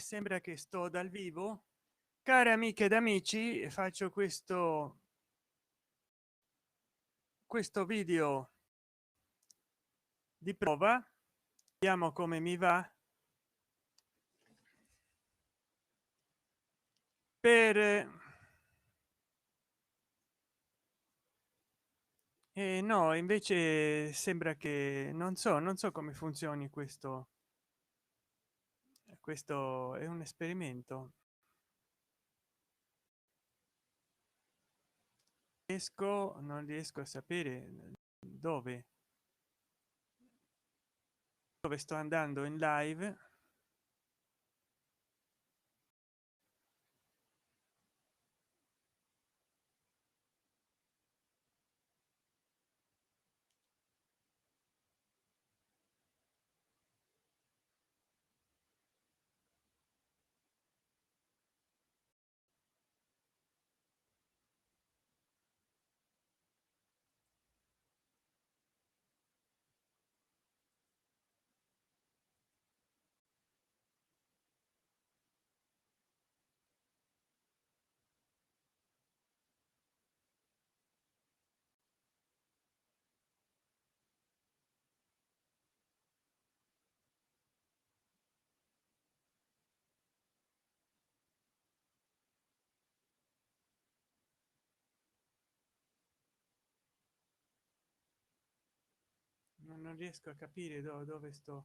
sembra che sto dal vivo. Cari amiche ed amici, faccio questo video di prova, vediamo come mi va. Per no, invece sembra che non so come funzioni questo è un esperimento. Non riesco a sapere dove sto andando in live. Non riesco a capire dove sto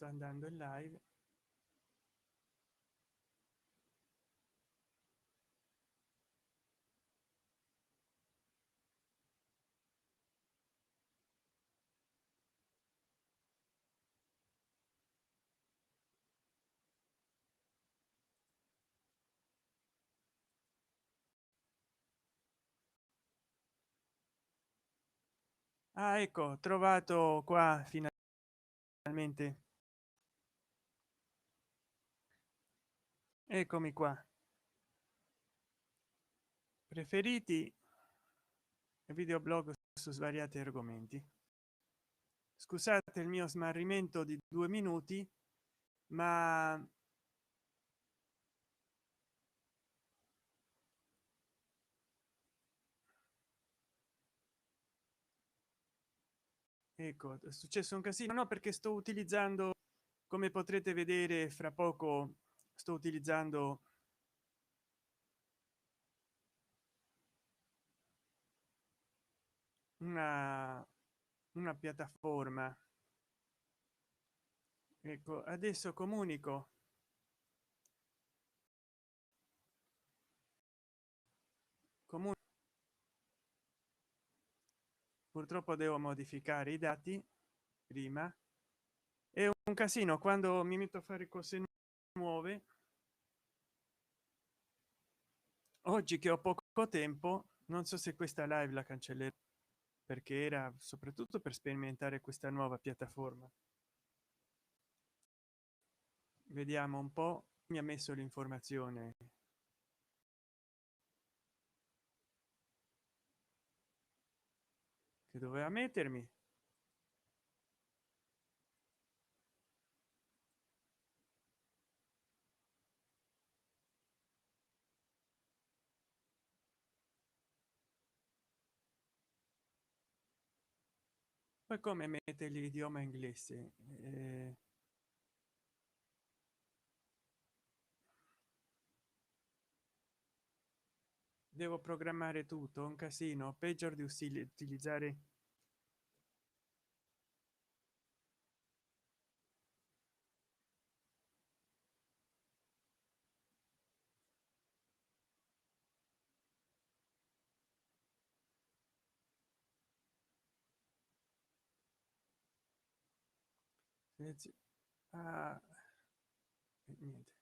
andando in live. Ah, ecco, ho trovato qua finalmente. Eccomi qua. Preferiti videoblog su svariati argomenti. Scusate il mio smarrimento di 2 minuti, ma ecco, è successo un casino. No, perché sto utilizzando, come potrete vedere fra poco, sto utilizzando una piattaforma. Ecco, adesso comunico. Purtroppo devo modificare i dati prima. È un casino quando mi metto a fare cose nuove. Oggi che ho poco tempo, non so se questa live la cancellerò, perché era soprattutto per sperimentare questa nuova piattaforma. Vediamo un po'. Mi ha messo l'informazione che doveva mettermi. Poi come mette l'idioma inglese? Devo programmare tutto, un casino. Peggio di utilizzare. Ah, niente.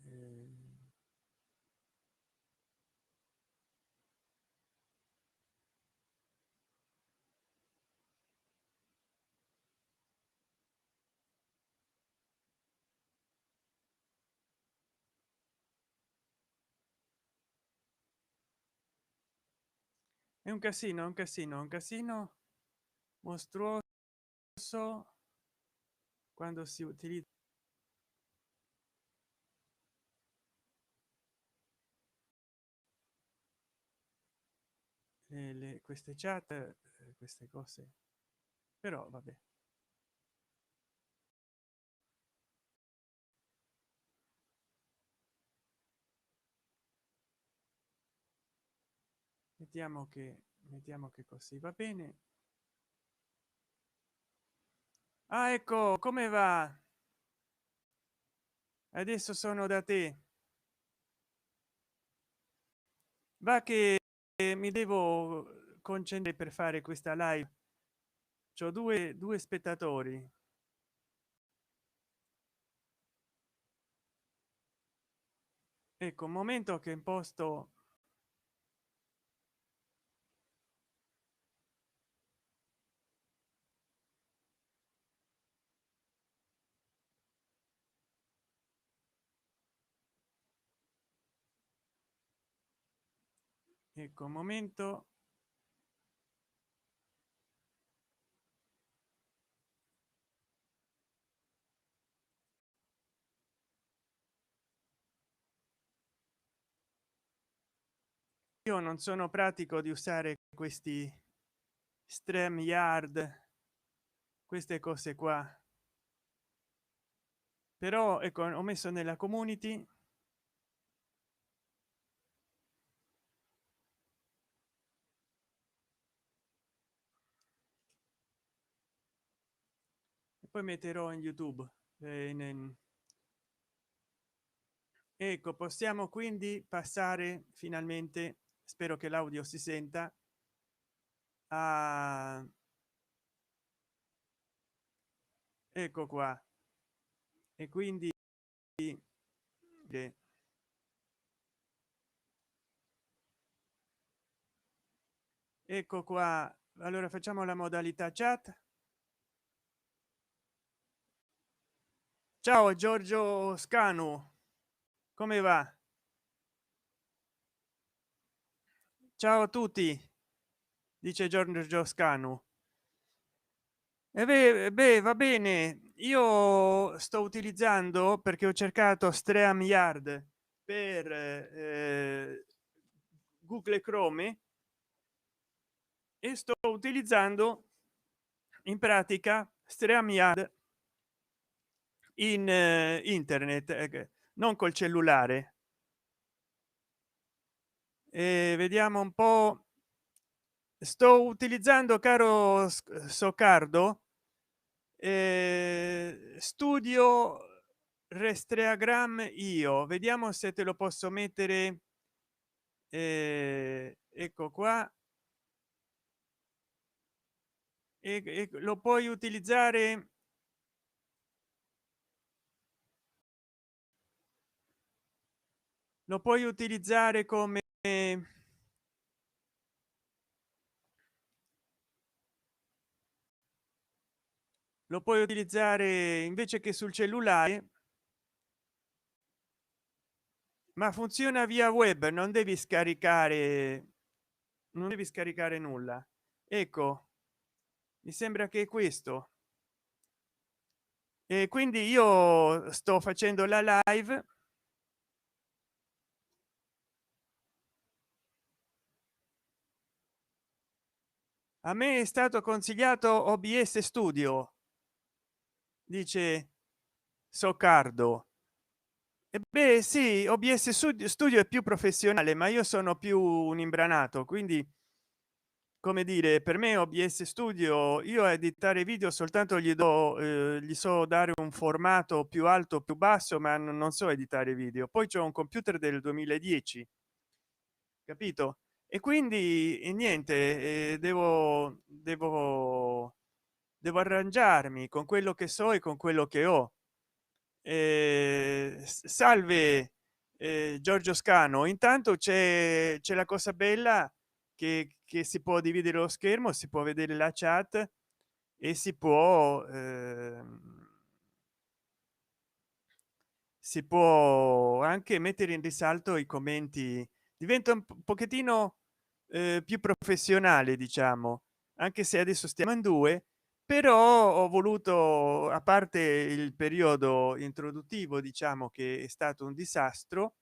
Eh, è un casino, un casino, un casino mostruoso. so quando si utilizza queste chat, queste cose, però vabbè. Mettiamo che così va bene. Ah, ecco, come va? Adesso sono da te. Va che mi devo concentrare per fare questa live. C'ho due spettatori. Ecco, un momento che imposto. Ecco, un momento. Io non sono pratico di usare questi stream yard, queste cose qua, però ecco, ho messo nella community. E poi metterò in youtube, ecco, possiamo quindi passare finalmente, spero che l'audio si senta, a ecco qua. E quindi eh, ecco qua, allora facciamo la modalità chat. Ciao Giorgio Scanu, come va? Ciao a tutti, dice Giorgio Scanu. E beh, va bene, io sto utilizzando, perché ho cercato StreamYard per Google Chrome, e sto utilizzando in pratica StreamYard in internet, non col cellulare. Vediamo un po'. Sto utilizzando, caro Soccardo, studio Restreagram. Io vediamo se te lo posso mettere, ecco qua, e lo puoi utilizzare, lo puoi utilizzare come lo puoi utilizzare invece che sul cellulare, ma funziona via web, non devi scaricare, non devi scaricare nulla. Ecco, mi sembra che è questo. E quindi io sto facendo la live. A me è stato consigliato OBS Studio, dice Soccardo. E beh sì, OBS Studio è più professionale, ma io sono più un imbranato, quindi, come dire, per me OBS Studio, io a editare video soltanto gli so dare un formato più alto, più basso, ma non so editare video. Poi c'è un computer del 2010, capito? E quindi niente, devo arrangiarmi con quello che so e con quello che ho. Salve, Giorgio Scano. Intanto c'è la cosa bella che si può dividere lo schermo, si può vedere la chat e si può anche mettere in risalto i commenti. Diventa un pochettino più professionale, diciamo, anche se adesso stiamo in due, però ho voluto, a parte il periodo introduttivo, diciamo che è stato un disastro,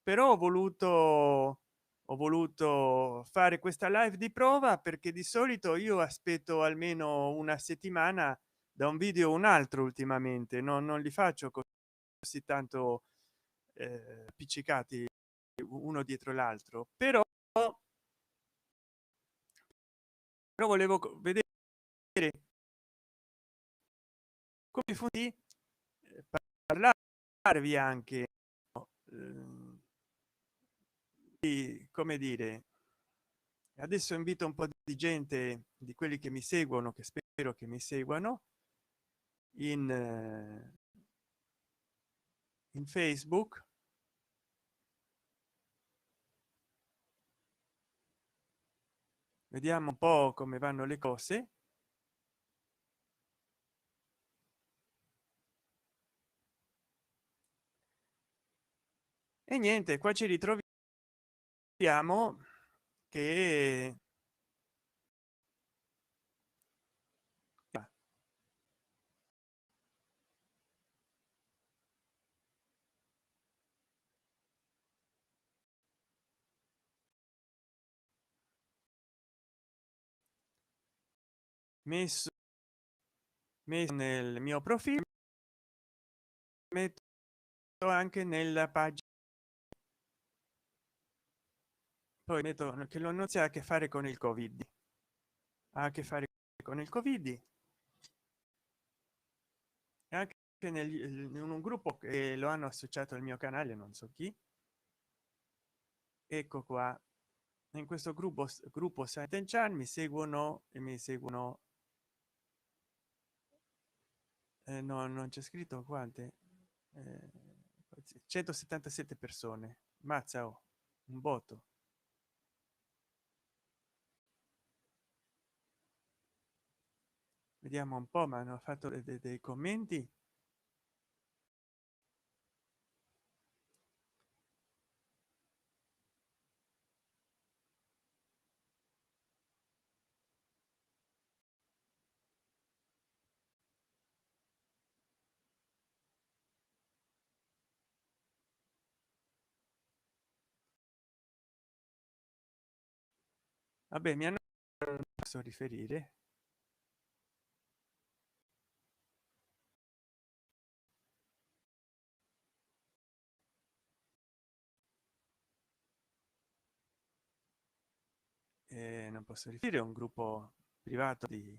però ho voluto fare questa live di prova, perché di solito io aspetto almeno una settimana da un video a un altro. Ultimamente non li faccio così tanto appiccicati uno dietro l'altro, però volevo vedere come funziona, parlarvi anche, eh, di, come dire, adesso invito un po' di gente, di quelli che mi seguono, che spero che mi seguano in Facebook. Vediamo un po' come vanno le cose. E niente, qua ci ritroviamo che ah, messo, messo nel mio profilo, metto anche nella pagina, poi metto che lo non ha a che fare con il covid, ha a che fare con il covid, e anche in un gruppo che lo hanno associato al mio canale, non so chi. Ecco qua, in questo gruppo Saint Chan mi seguono, e mi seguono, no, non c'è scritto quante, eh, 177 persone. Mazza, oh, un botto. Vediamo un po', ma hanno fatto dei commenti. Vabbè, mi hanno, posso riferire, non posso riferire, un gruppo privato di,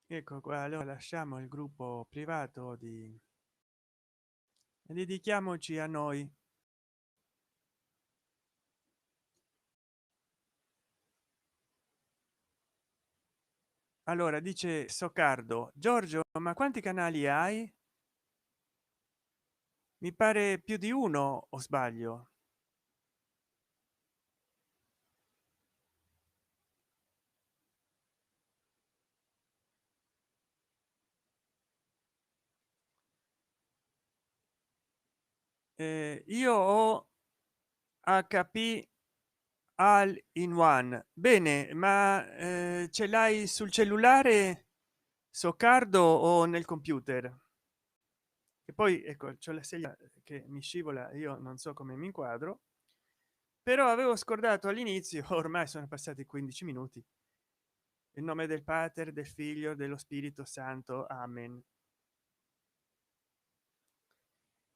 ecco qua. Allora lasciamo il gruppo privato di, e dedichiamoci a noi. Allora dice Soccardo: Giorgio, ma quanti canali hai? Mi pare più di uno, o sbaglio? Io ho HP all in one. Bene, ma ce l'hai sul cellulare, Soccardo, o nel computer? E poi ecco, c'ho la sedia che mi scivola, io non so come mi inquadro, però avevo scordato all'inizio. Ormai sono passati 15 minuti. In nome del Pater, del Figlio, dello Spirito Santo, amen.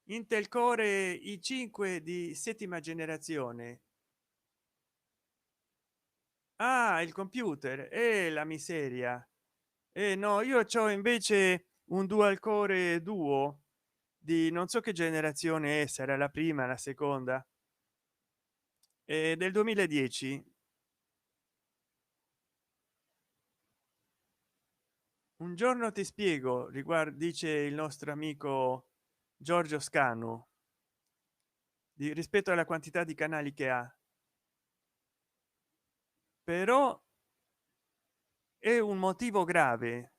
Intel Core i5 di settima generazione. Ah, il computer è la miseria. No, io ho invece un dual core duo di non so che generazione è, sarà la prima, la seconda, del 2010. un giorno ti spiego, riguardo, dice il nostro amico Giorgio Scanu, rispetto alla quantità di canali che ha, però è un motivo grave.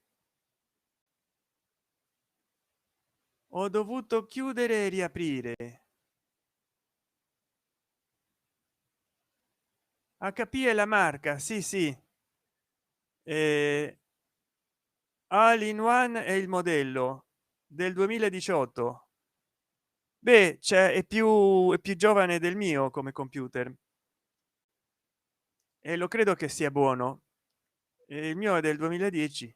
Ho dovuto chiudere e riaprire. HP è la marca, sì, sì. eh, All in One è il modello del 2018. Beh, cioè è più giovane del mio come computer e lo credo che sia buono. Il mio è del 2010,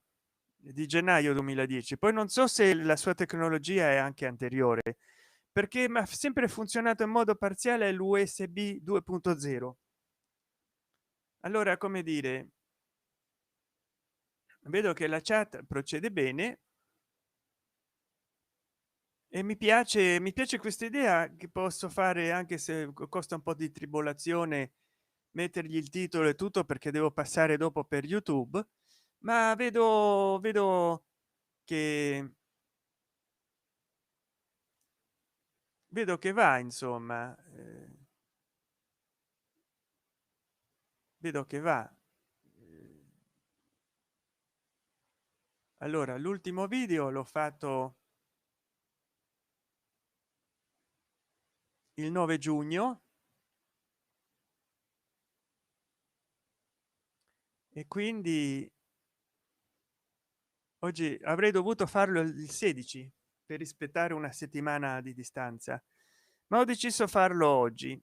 di gennaio 2010. Poi non so se la sua tecnologia è anche anteriore, perché mi ha sempre funzionato in modo parziale l'usb 2.0. Allora, come dire, vedo che la chat procede bene e mi piace questa idea che posso fare, anche se costa un po' di tribolazione mettergli il titolo e tutto, perché devo passare dopo per YouTube, ma vedo che va, insomma, vedo che va. Allora, l'ultimo video l'ho fatto il 9 giugno e quindi oggi avrei dovuto farlo il 16 per rispettare una settimana di distanza, ma ho deciso farlo oggi.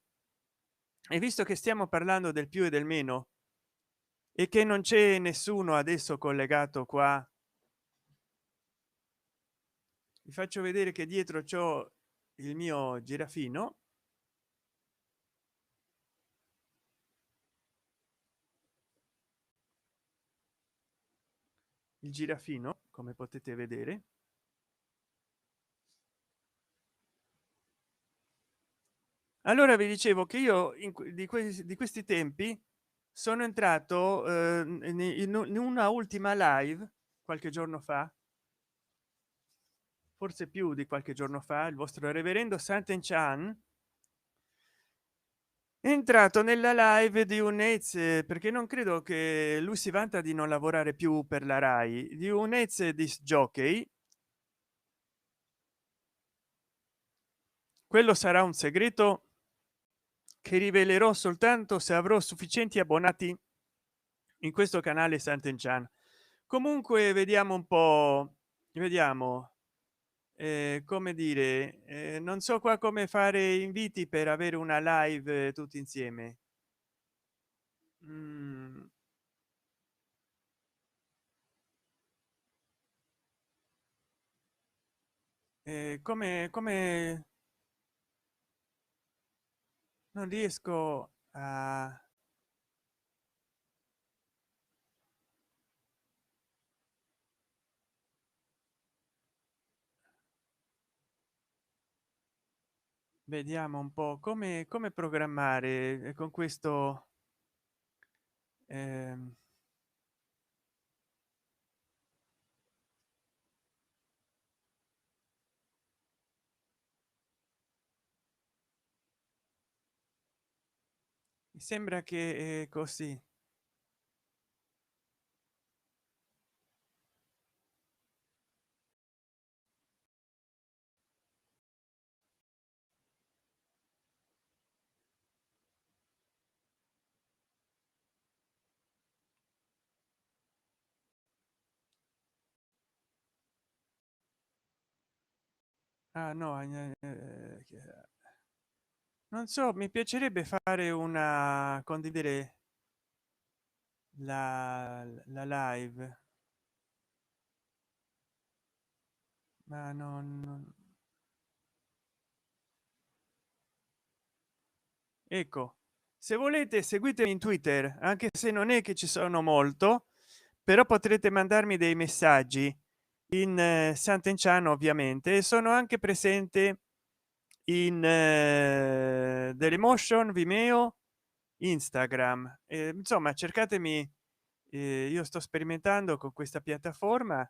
E visto che stiamo parlando del più e del meno e che non c'è nessuno adesso collegato qua, vi faccio vedere che dietro c'ho il mio girafino, il girafino, come potete vedere. Allora vi dicevo che io di questi tempi sono entrato in una ultima live qualche giorno fa, forse più di qualche giorno fa. Il vostro reverendo Santen Chan è entrato nella live di un Nez, perché non credo che lui si vanta di non lavorare più per la Rai, di un Nez disc jockey. Quello sarà un segreto che rivelerò soltanto se avrò sufficienti abbonati in questo canale Sant'Enchan. Comunque vediamo un po', vediamo, come dire, non so qua come fare inviti per avere una live tutti insieme. Mm, come non riesco a, vediamo un po' come programmare con questo. ehm, Mi sembra che così. Ah no, non so, mi piacerebbe fare una, condividere la live, ma ecco, se volete seguitemi in Twitter, anche se non è che ci sono molto, però potrete mandarmi dei messaggi in Sant'Enchan, ovviamente, e sono anche presente in Dailymotion, Vimeo, Instagram. Insomma, cercatemi io sto sperimentando con questa piattaforma,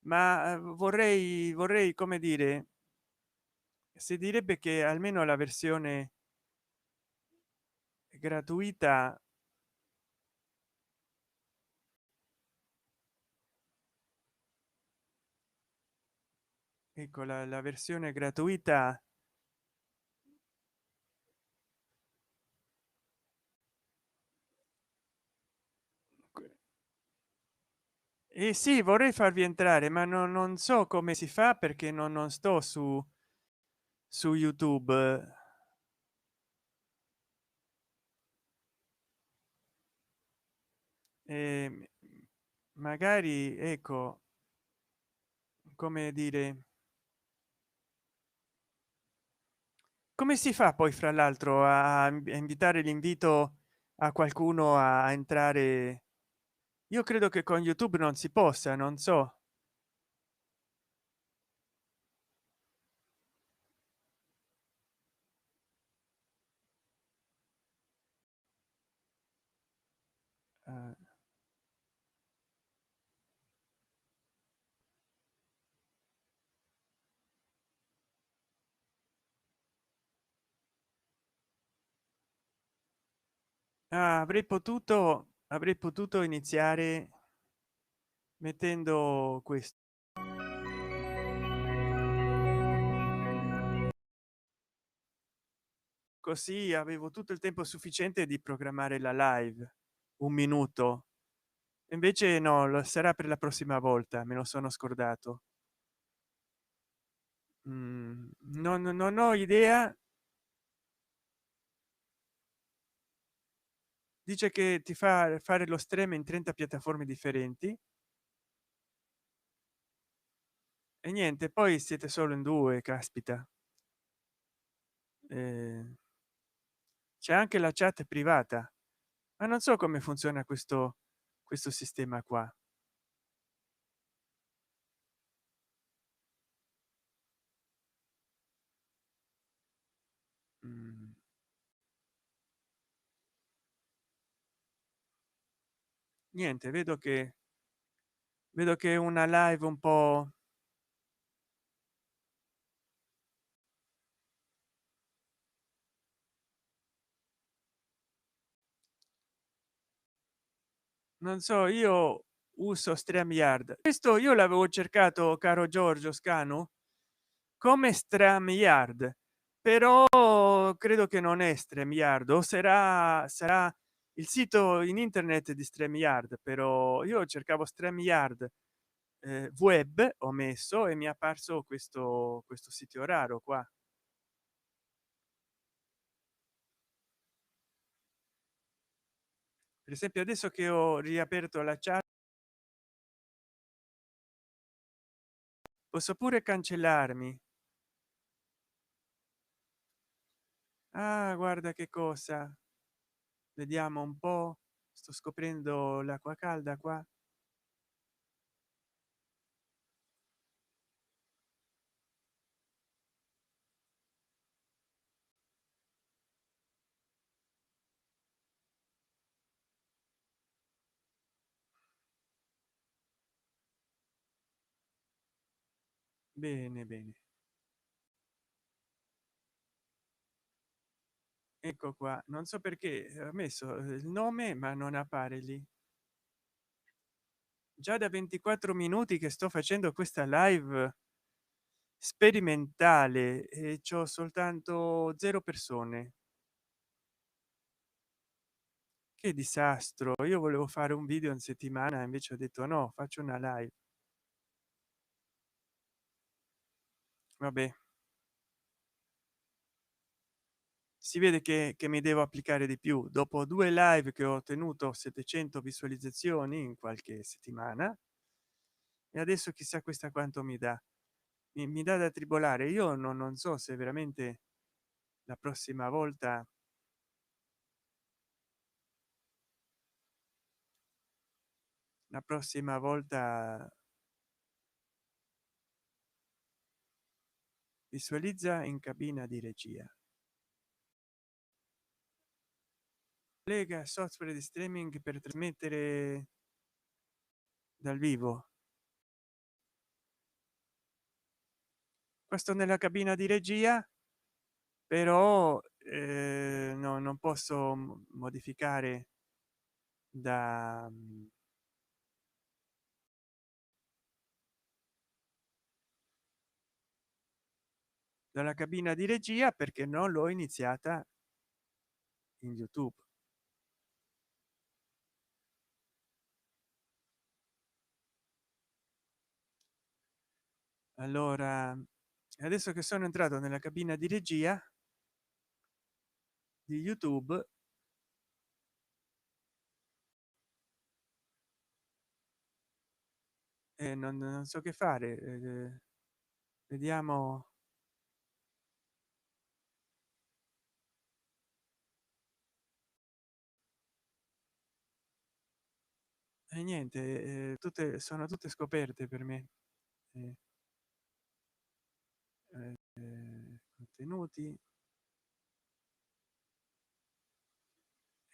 ma vorrei come dire, si direbbe che almeno la versione gratuita, ecco la versione gratuita. E sì, vorrei farvi entrare, ma non so come si fa perché non sto su YouTube. E magari ecco, come dire, come si fa poi fra l'altro a invitare l'invito a qualcuno a entrare? Io credo che con YouTube non si possa, non so. Eh, avrei potuto iniziare mettendo questo, così avevo tutto il tempo sufficiente di programmare la live. Un minuto. Invece no, lo sarà per la prossima volta, me lo sono scordato. Non ho idea. Dice che ti fa fare lo stream in 30 piattaforme differenti e niente, poi siete solo in due, caspita. Eh, c'è anche la chat privata, ma non so come funziona questo sistema qua. Mm, niente, vedo che è una live un po', non so, io uso StreamYard. Questo io l'avevo cercato, caro Giorgio Scanu, come StreamYard, però credo che non è StreamYard, o sarà il sito in internet di StreamYard, però io cercavo StreamYard web, ho messo e mi è apparso questo sito raro qua. Per esempio adesso che ho riaperto la chat posso pure cancellarmi. Ah, guarda che cosa, vediamo un po', sto scoprendo l'acqua calda qua. Bene, bene, ecco qua, non so perché ho messo il nome ma non appare lì. Già da 24 minuti che sto facendo questa live sperimentale e c'ho soltanto 0 persone. Che disastro, io volevo fare un video in settimana, invece ho detto no, faccio una live. Vabbè, si vede che mi devo applicare di più dopo due live che ho ottenuto 700 visualizzazioni in qualche settimana, e adesso chissà questa quanto mi dà. Mi dà da tribolare. Io non so se veramente la prossima volta, la prossima volta visualizza in cabina di regia, lega software di streaming per trasmettere dal vivo. Questo nella cabina di regia, però no, non posso modificare da dalla cabina di regia perché non l'ho iniziata in YouTube. Allora, adesso che sono entrato nella cabina di regia di YouTube, non so che fare. Vediamo. E niente, tutte sono tutte scoperte per me. Eh, contenuti.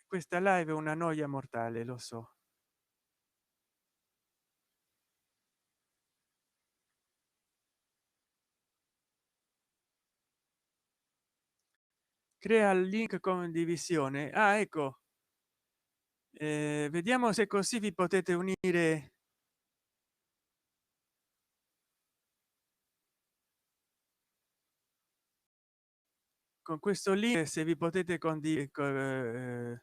Questa live è una noia mortale, lo so. Crea il link condivisione. Ah, ecco, vediamo se così vi potete unire con questo link, se vi potete condividere.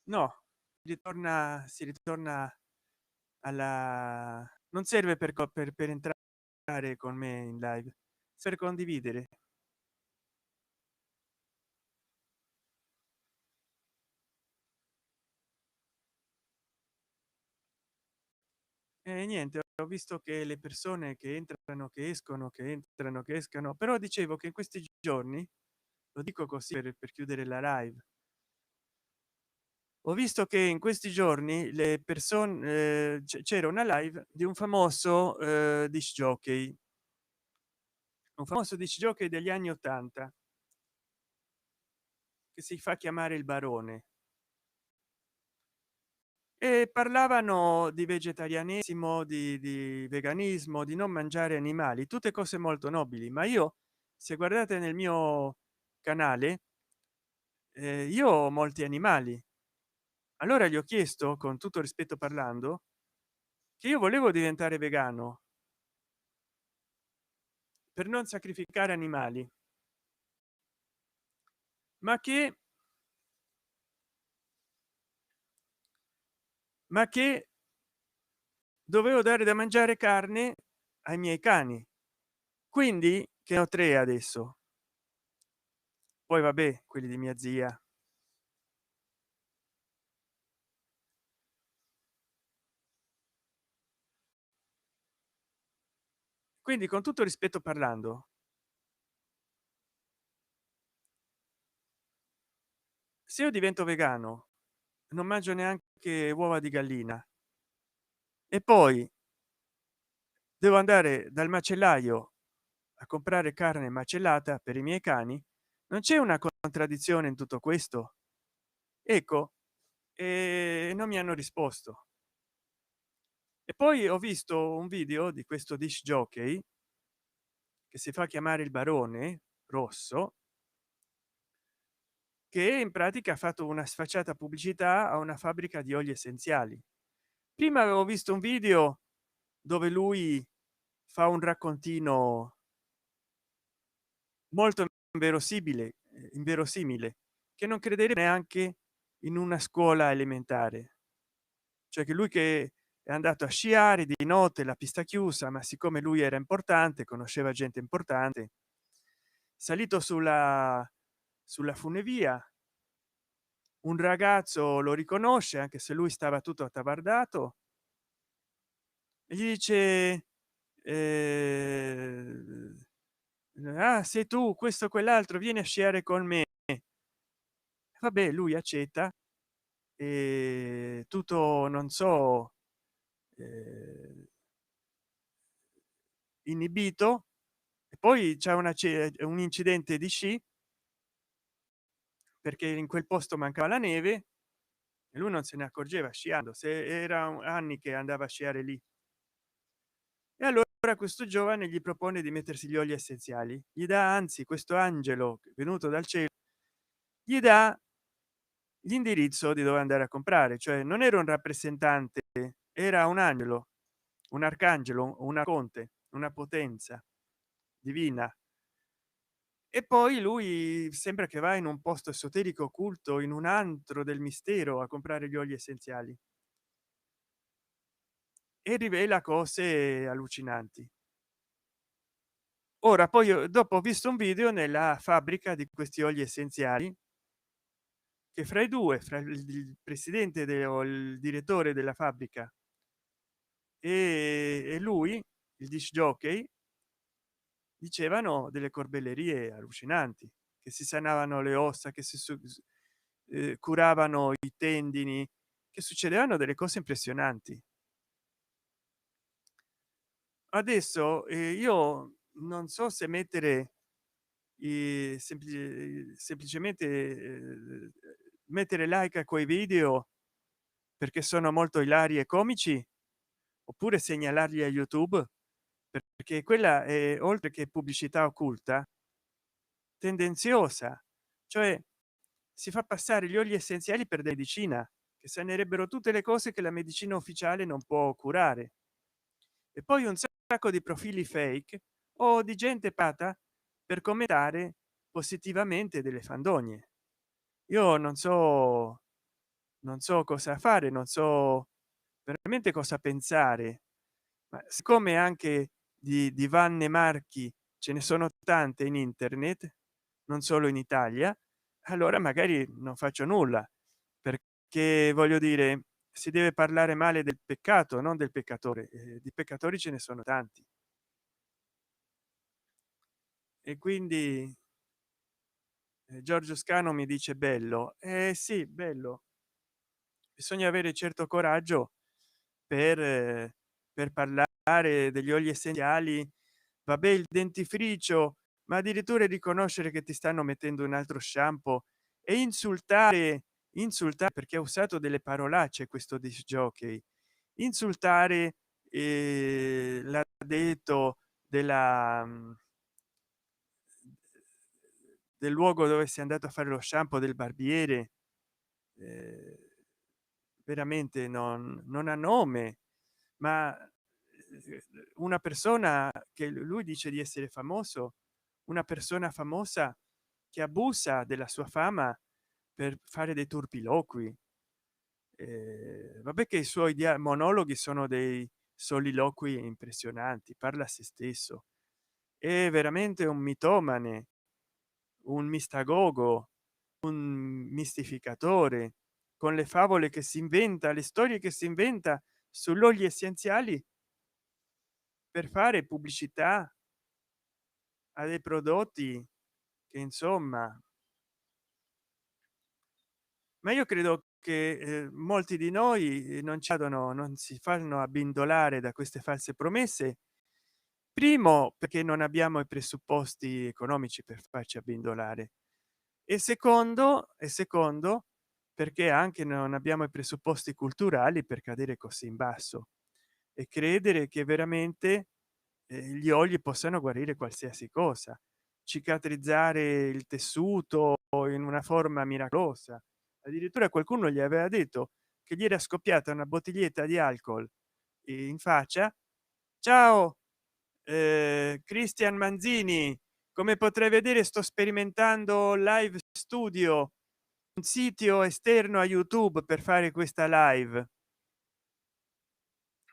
No, si ritorna alla non serve per, per entrare con me in live, per condividere. E niente, ho visto che le persone che entrano, che escono, che entrano, che escano, però dicevo che in questi giorni, lo dico così per chiudere la live, ho visto che in questi giorni le persone c'era una live di un famoso disc jockey, un famoso disc jockey degli anni 80 che si fa chiamare il barone, e parlavano di vegetarianesimo, di veganismo, di non mangiare animali, tutte cose molto nobili. Ma io, se guardate nel mio canale, io ho molti animali. Allora gli ho chiesto, con tutto rispetto parlando, che io volevo diventare vegano per non sacrificare animali, ma che dovevo dare da mangiare carne ai miei cani, quindi che ho tre adesso, poi vabbè, quelli di mia zia. Quindi, con tutto rispetto parlando, se io divento vegano, non mangio neanche uova di gallina, e poi devo andare dal macellaio a comprare carne macellata per i miei cani, non c'è una contraddizione in tutto questo? Ecco, e non mi hanno risposto. E poi ho visto un video di questo disc jockey che si fa chiamare il barone rosso, che in pratica ha fatto una sfacciata pubblicità a una fabbrica di oli essenziali. Prima avevo visto un video dove lui fa un raccontino molto inverosimile, che non crederei neanche in una scuola elementare, cioè che lui che è andato a sciare di notte, la pista chiusa, ma siccome lui era importante, conosceva gente importante, salito sulla funivia, un ragazzo lo riconosce anche se lui stava tutto attavardato, e gli dice ah, sei tu, questo quell'altro, vieni a sciare con me. Vabbè, lui accetta, e tutto, non so, eh, inibito, poi c'è un incidente di sci perché in quel posto mancava la neve e lui non se ne accorgeva sciando, se era anni che andava a sciare lì. E allora questo giovane gli propone di mettersi gli oli essenziali, gli dà, anzi questo angelo venuto dal cielo gli dà l'indirizzo di dove andare a comprare, cioè non era un rappresentante, era un angelo, un arcangelo, una conte, una potenza divina. E poi lui sembra che va in un posto esoterico occulto, in un antro del mistero, a comprare gli oli essenziali e rivela cose allucinanti. Ora poi dopo ho visto un video nella fabbrica di questi oli essenziali che fra i due, fra il presidente o il direttore della fabbrica e lui, il disc jockey, dicevano delle corbellerie allucinanti, che si sanavano le ossa, che curavano i tendini, che succedevano delle cose impressionanti. Adesso io non so se mettere semplicemente mettere like a quei video perché sono molto ilari e comici, oppure segnalarli a YouTube, perché quella è, oltre che pubblicità occulta, tendenziosa, cioè si fa passare gli oli essenziali per medicina, che sanerebbero tutte le cose che la medicina ufficiale non può curare. E poi un sacco di profili fake o di gente pata per commentare positivamente delle fandonie. Io non so cosa fare, non so veramente cosa pensare, ma siccome anche di Vanne Marchi ce ne sono tante in internet, non solo in Italia, allora magari non faccio nulla, perché voglio dire, si deve parlare male del peccato, non del peccatore. Di peccatori ce ne sono tanti, e quindi Giorgio Scano mi dice bello, sì, bello, bisogna avere certo coraggio per parlare degli oli essenziali. Vabbè, il dentifricio, ma addirittura riconoscere che ti stanno mettendo un altro shampoo e insultare perché ha usato delle parolacce questo disc jockey, insultare l'ha detto del luogo dove si è andato a fare lo shampoo, del barbiere. eh, Veramente non ha nome, ma una persona che lui dice di essere famoso, una persona famosa che abusa della sua fama per fare dei turpiloqui. Vabbè che i suoi monologhi sono dei soliloqui impressionanti, parla a se stesso, è veramente un mitomane, un mistagogo, un mistificatore, con le favole che si inventa, le storie che si inventa sugli oli essenziali per fare pubblicità a dei prodotti che insomma. Ma io credo che molti di noi non ci cadono, non si fanno abbindolare da queste false promesse, primo perché non abbiamo i presupposti economici per farci abbindolare, e secondo perché anche non abbiamo i presupposti culturali per cadere così in basso e credere che veramente gli oli possano guarire qualsiasi cosa, cicatrizzare il tessuto in una forma miracolosa. Addirittura qualcuno gli aveva detto che gli era scoppiata una bottiglietta di alcol in faccia. Ciao, Christian Manzini, come potrai vedere sto sperimentando live studio, un sito esterno a YouTube per fare questa live.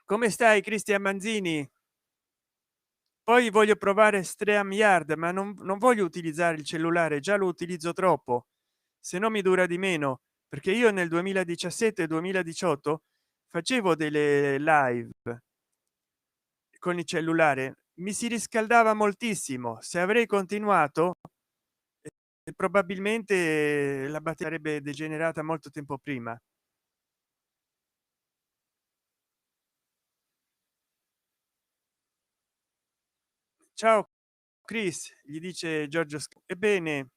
Come stai, Christian Manzini? Poi voglio provare StreamYard, ma non voglio utilizzare il cellulare, già lo utilizzo troppo, se no mi dura di meno, perché io nel 2017 2018 facevo delle live con il cellulare, mi si riscaldava moltissimo. Se avrei continuato probabilmente la batteria sarebbe degenerata molto tempo prima. Ciao Chris, gli dice Giorgio. Ebbene,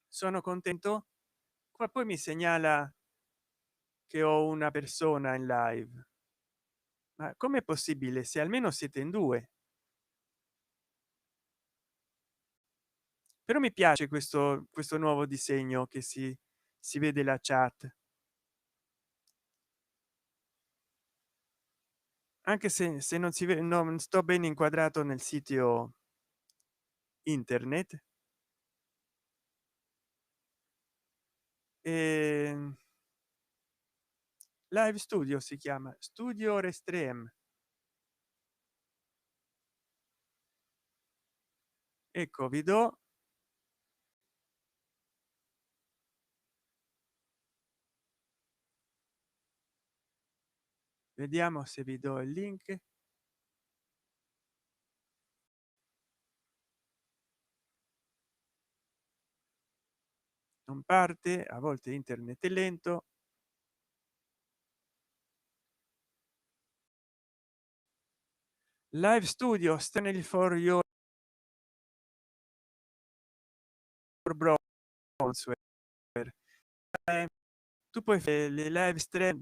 sono contento. Qua poi mi segnala che ho una persona in live. Ma com'è possibile? Se almeno siete in due. Però mi piace questo nuovo disegno che si vede la chat, anche se non si vede, non sto ben inquadrato nel sito internet. E live studio si chiama studio Restream. Ecco, vi do, vediamo se vi do il link. Non parte, a volte internet è lento. Live studio stanley for your browser. Tu puoi fare le live stream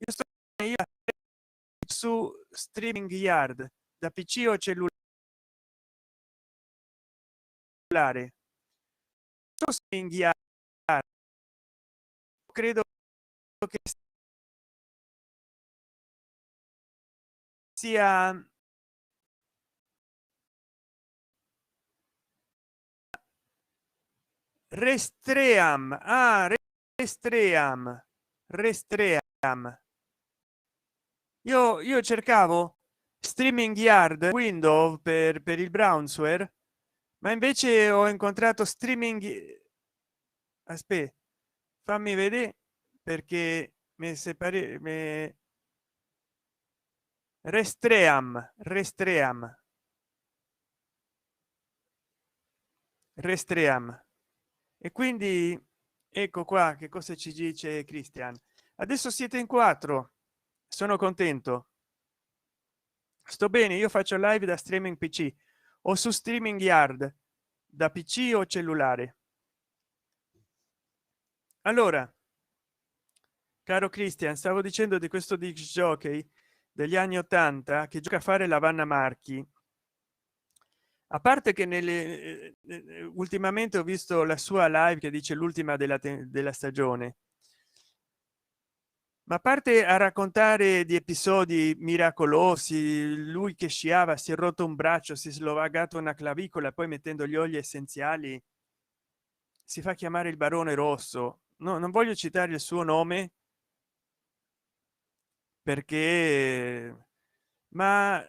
io sto io su streaming yard da pc o cellulare. Su streaming yard credo che sia Restream. Ah, Restream. Restream. Io cercavo streaming yard window per il brownsware, ma invece ho incontrato streaming. Aspetta, fammi vedere perché mi separe Restream. Restream. E quindi ecco qua che cosa ci dice Christian. Adesso siete in quattro, sono contento, sto bene. Io faccio live da streaming pc o su streaming yard da pc o cellulare. Allora, caro Christian, stavo dicendo di questo disc jockey degli anni 80 che gioca a fare la Vanna Marchi. A parte che ultimamente ho visto la sua live che dice l'ultima della stagione, ma a parte a raccontare di episodi miracolosi, lui che sciava, si è rotto un braccio, si è slovagato una clavicola, poi mettendo gli oli essenziali si fa chiamare il barone rosso. No, non voglio citare il suo nome perché, ma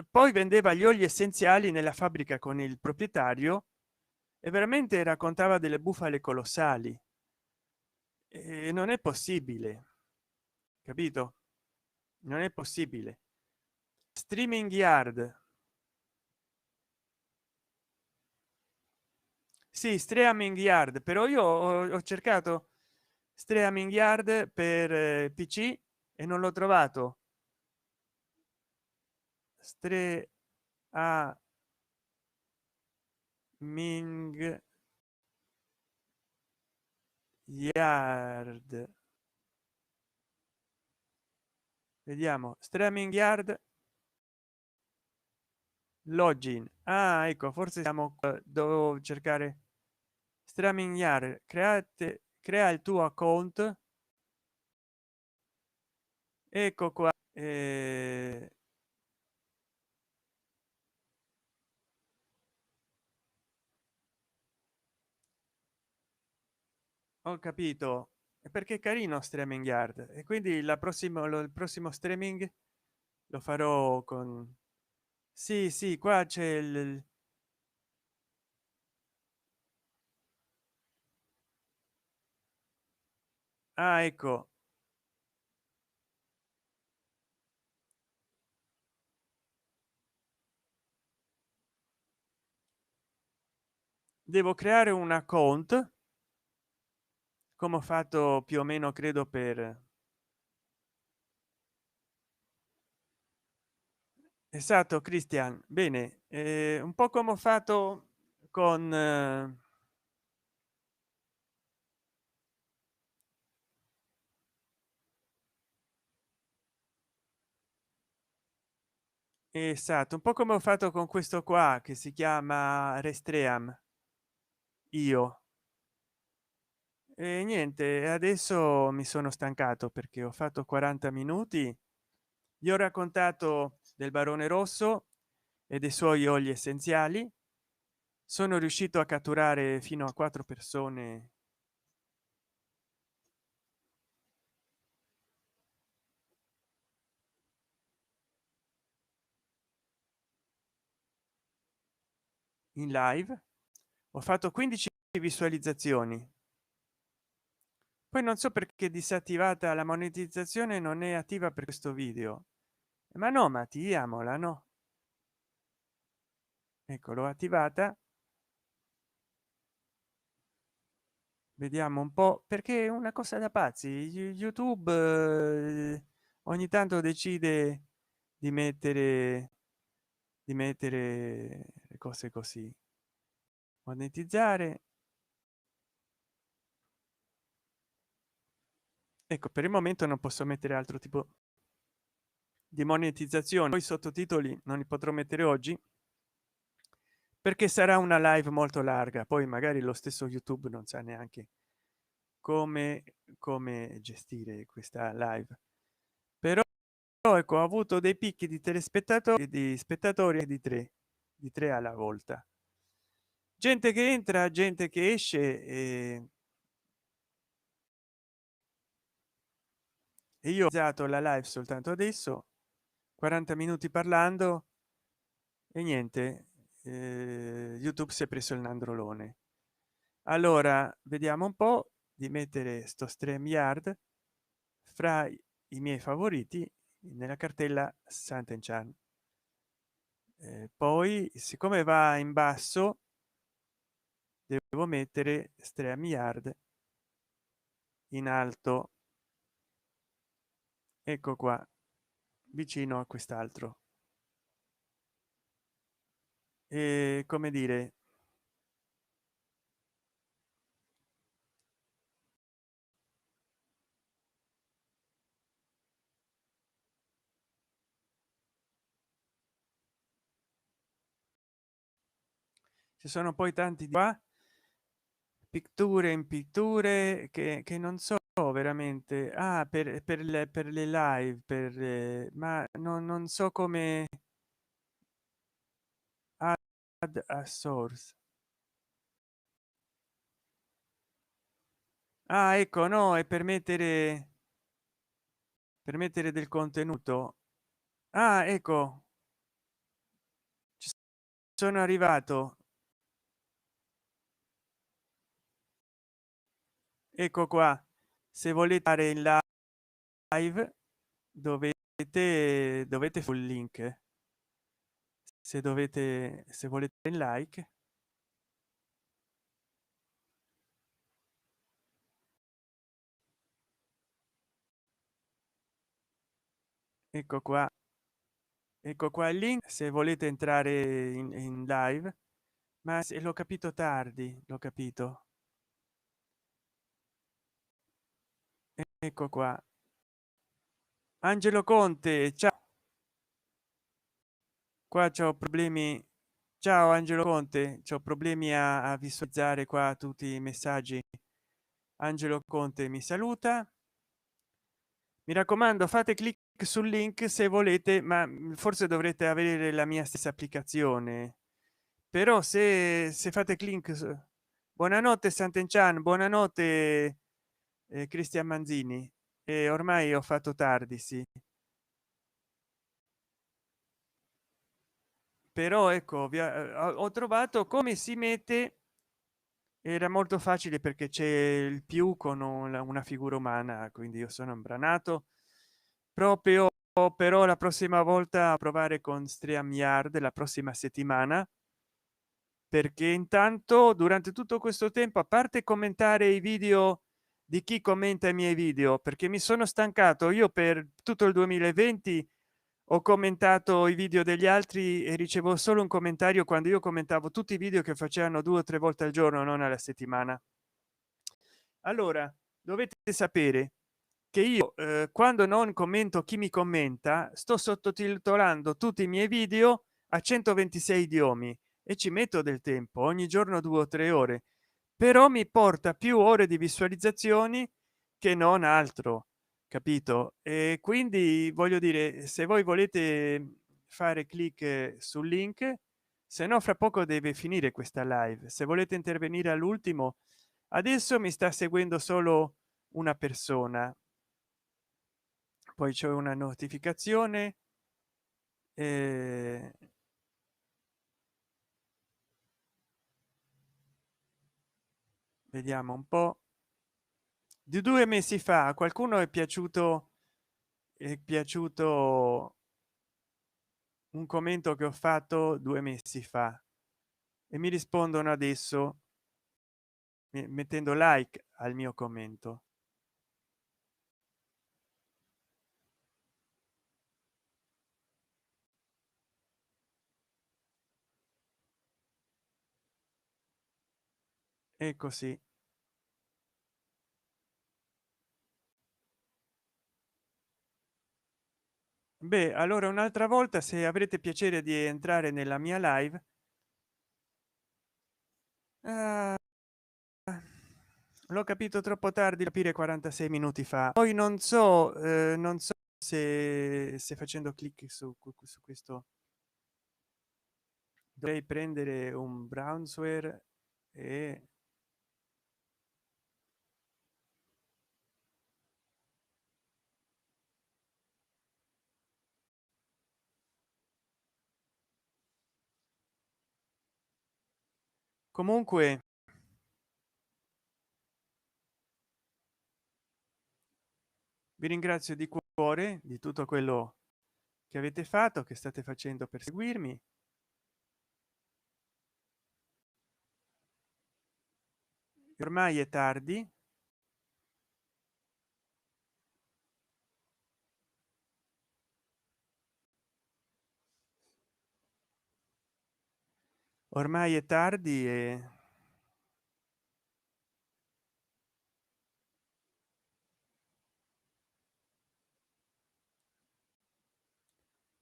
poi vendeva gli oli essenziali nella fabbrica con il proprietario e veramente raccontava delle bufale colossali. E non è possibile, capito? Non è possibile. Streaming yard. Sì, streaming yard, però io ho cercato streaming yard per pc e non l'ho trovato. Streaming yard, vediamo streaming yard login. Ah, ecco, forse siamo dovevo cercare streaming yard. Crea il tuo account. Ecco qua. Ho capito. E perché è carino streaming yard, e quindi la prossima il prossimo streaming lo farò con. Sì, sì, qua c'è ah, ecco, devo creare un account come ho fatto più o meno, credo, per esatto, Christian. Bene, un po' come ho fatto con esatto, un po' come ho fatto con questo qua che si chiama Restream. Io e niente, adesso mi sono stancato perché ho fatto 40 minuti, gli ho raccontato del barone rosso e dei suoi oli essenziali, sono riuscito a catturare fino a 4 persone in live, ho fatto 15 visualizzazioni. Poi non so perché disattivata la monetizzazione, non è attiva per questo video. Ma no, ma attiviamola, no? Ecco, l'ho attivata. Vediamo un po', perché è una cosa da pazzi. YouTube ogni tanto decide di mettere le cose così. Monetizzare. Ecco, per il momento non posso mettere altro tipo di monetizzazione. Poi i sottotitoli non li potrò mettere oggi perché sarà una live molto larga. Poi magari lo stesso YouTube non sa neanche come gestire questa live. Però ecco, ho avuto dei picchi di telespettatori, di spettatori di tre alla volta, gente che entra, gente che esce, e io ho usato la live soltanto adesso, 40 minuti parlando e niente. YouTube si è preso il nandrolone. Allora vediamo un po' di mettere sto StreamYard fra i miei favoriti nella cartella Sant'Enchan. Poi siccome va in basso devo mettere StreamYard in alto, ecco qua, vicino a quest'altro. E come dire, ci sono poi tanti di qua, pitture in pitture che non so veramente. Ah, per le live, per ma non so come add a source. Ah, ecco, no, è per mettere del contenuto. Ah, ecco, ci sono arrivato. Ecco qua, se volete fare in live dovete sul link, se dovete, se volete in like. Ecco qua, ecco qua il link se volete entrare in live. Ma se l'ho capito tardi, l'ho capito. Ecco qua, Angelo Conte, ciao. Qua c'ho problemi. Ciao Angelo Conte, c'ho problemi a visualizzare qua tutti i messaggi. Angelo Conte mi saluta. Mi raccomando, fate clic sul link se volete, ma forse dovrete avere la mia stessa applicazione. Però se fate clic buonanotte Sant'Enchan, buonanotte Cristian Manzini. E ormai ho fatto tardi, sì. Però ecco, ho trovato come si mette. Era molto facile perché c'è il più con una figura umana, quindi io sono imbranato proprio. Però la prossima volta a provare con StreamYard la prossima settimana, perché intanto durante tutto questo tempo, a parte commentare i video di chi commenta i miei video, perché mi sono stancato io per tutto il 2020, ho commentato i video degli altri e ricevo solo un commentario quando io commentavo tutti i video che facevano 2 o 3 volte al giorno, non alla settimana. Allora dovete sapere che io quando non commento chi mi commenta sto sottotitolando tutti i miei video a 126 idiomi e ci metto del tempo ogni giorno 2 o 3 ore, però mi porta più ore di visualizzazioni che non altro, capito? E quindi voglio dire, se voi volete fare clic sul link, se no fra poco deve finire questa live. Se volete intervenire all'ultimo, adesso mi sta seguendo solo una persona, poi c'è una notificazione, eh, vediamo un po'. Di 2 mesi fa a qualcuno è piaciuto un commento che ho fatto 2 mesi fa e mi rispondono adesso mettendo like al mio commento. E così. Beh, allora un'altra volta, se avrete piacere di entrare nella mia live, ah, l'ho capito troppo tardi, capire 46 minuti fa. Poi non so, non so se facendo clic su questo dovrei prendere un brownsware e comunque vi ringrazio di cuore di tutto quello che avete fatto, che state facendo per seguirmi. Ormai è tardi, ormai è tardi e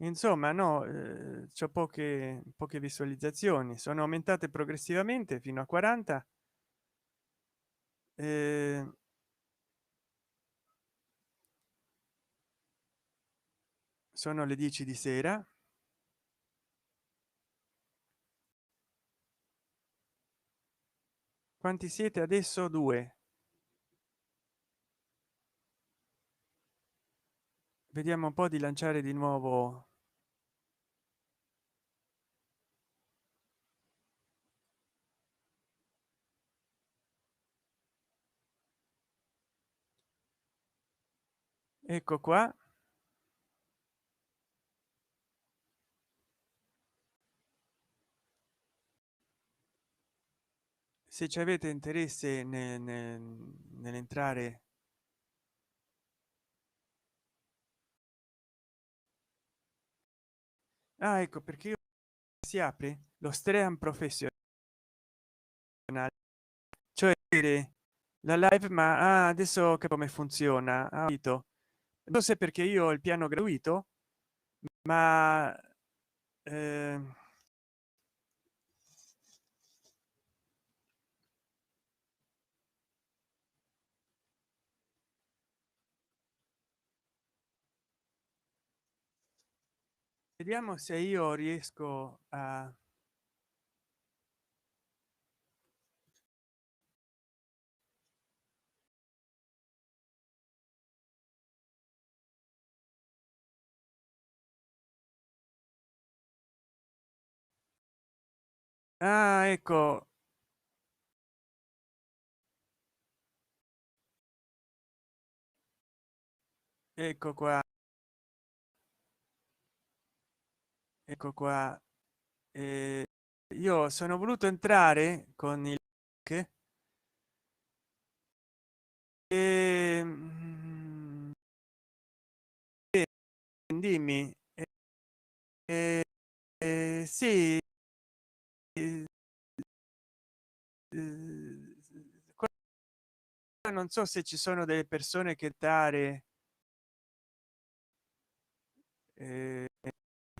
insomma no, c'ho poche visualizzazioni, sono aumentate progressivamente fino a 40. eh, sono le 10 di sera. Quanti siete adesso? Due. Vediamo un po' di lanciare di nuovo. Ecco qua. Se ci avete interesse nell'entrare, ah ecco perché si apre lo stream professionale, cioè la live, ma adesso che come funziona, capito? Non so se perché io ho il piano gratuito, ma eh, vediamo se io riesco a ecco, ecco qua, ecco qua. eh, io sono voluto entrare con il link e dimmi sì, eh, qua non so se ci sono delle persone che dare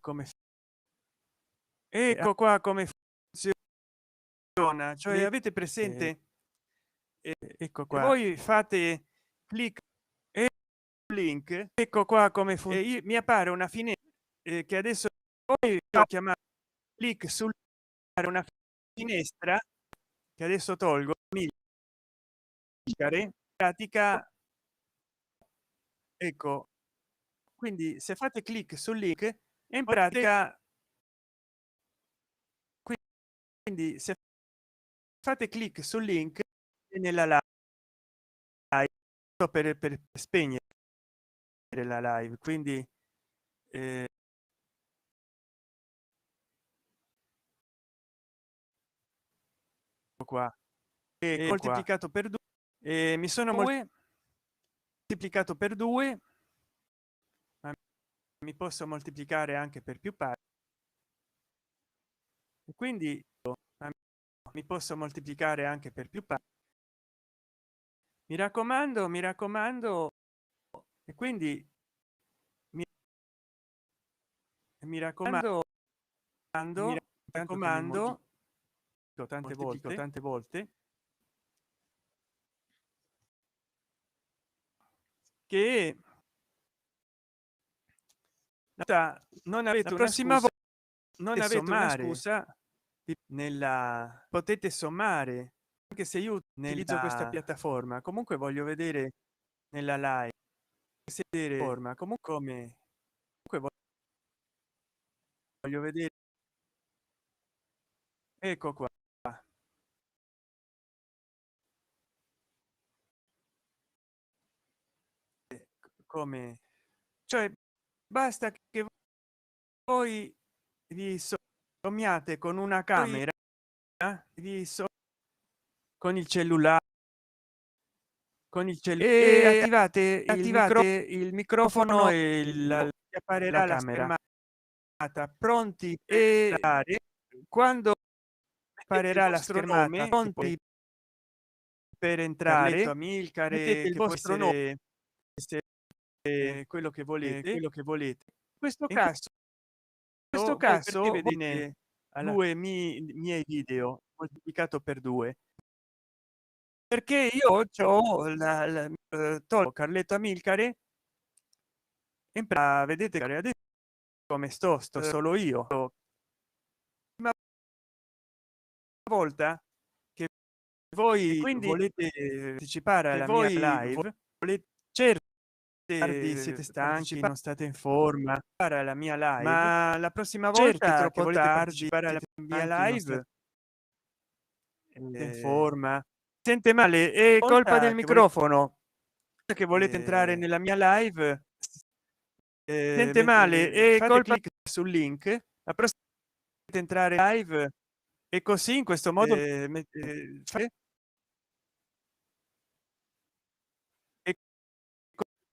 come ecco qua come funziona, cioè avete presente, ecco qua, voi fate clic e link, ecco qua come funziona, mi appare una finestra che adesso poi ho chiamato clic sul una finestra che adesso tolgo pratica, ecco, quindi se fate clic sul link in pratica, quindi se fate clic sul link nella live per spegnere la live, quindi eh, qua e moltiplicato per 2 mi sono moltiplicato per 2, ma mi posso moltiplicare anche per più parti, quindi mi posso moltiplicare anche per più parti, mi raccomando, e quindi mi, mi raccomando, mi raccomando tante volte che non avete una scusa, non avete una scusa nella, potete sommare anche se io utilizzo questa piattaforma, comunque voglio vedere nella live se forma comunque come, comunque voglio vedere, ecco qua come, cioè basta che voi vi sommiate con una camera, vi con il cellulare, con il cellulare e attivate il microfono e ti apparirà la schermata pronti e quando apparirà la schermata pronti per entrare, mettete il vostro nome, quello che volete, in questo caso vedete due miei video moltiplicato per 2, perché io ho tolgo Carletto Amilcare in vedete adesso come sto solo io, una volta che voi quindi volete partecipare alla mia live, volete, certo siete stanchi, non state in forma para la mia live, ma la prossima volta è troppo tardi para la mia live in forma, sente male, è colpa del microfono che volete entrare nella mia live, sente male, è colpa sul link la prossima volete entrare live e così in questo modo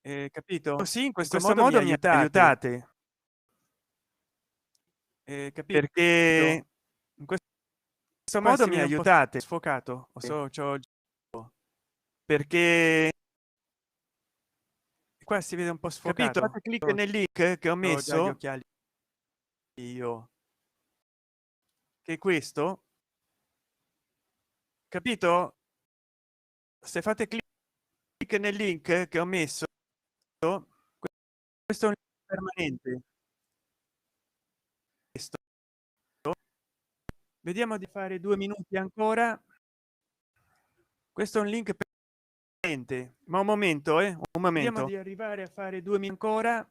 e capito, così in questo modo mi aiutate, perché in questo modo mi aiutate, sfocato, so, perché qua si vede un po' sfocato, fate clic nel link che ho messo gli occhiali io, che è questo, capito, se fate clic nel link che ho messo, questo è un link permanente, questo, vediamo di fare 2 minuti ancora, questo è un link permanente, ma un momento, un momento, vediamo di arrivare a fare 2 minuti ancora.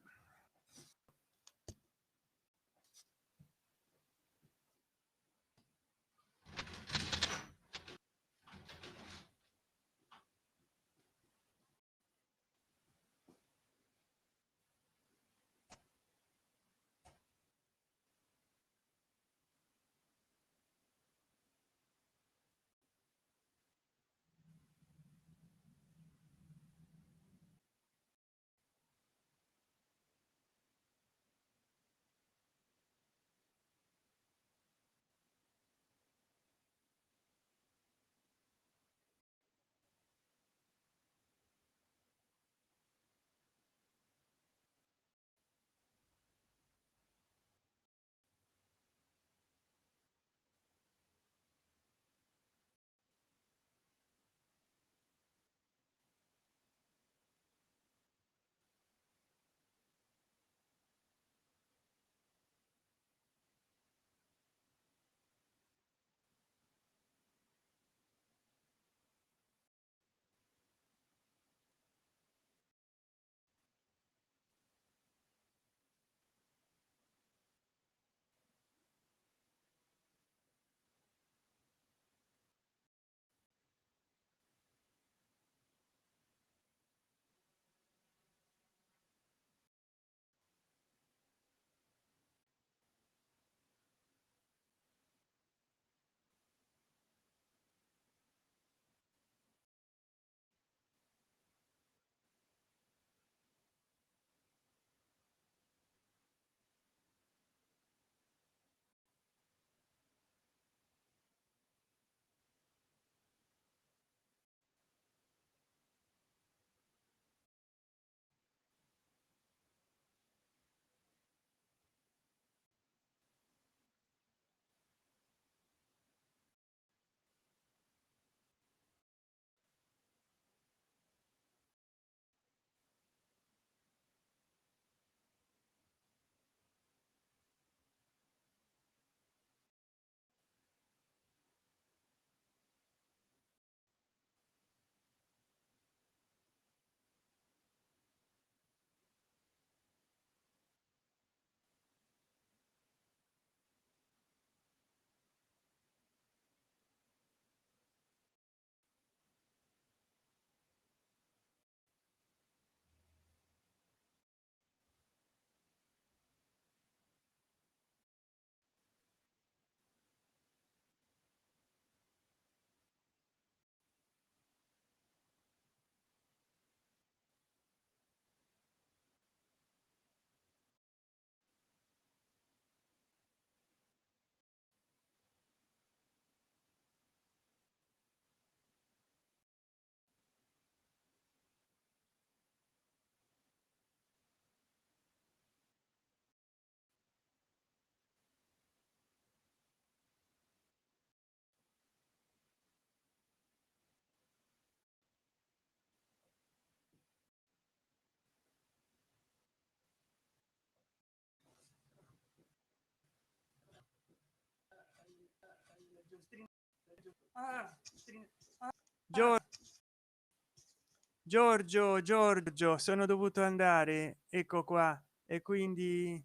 Giorgio, sono dovuto andare, ecco qua, e quindi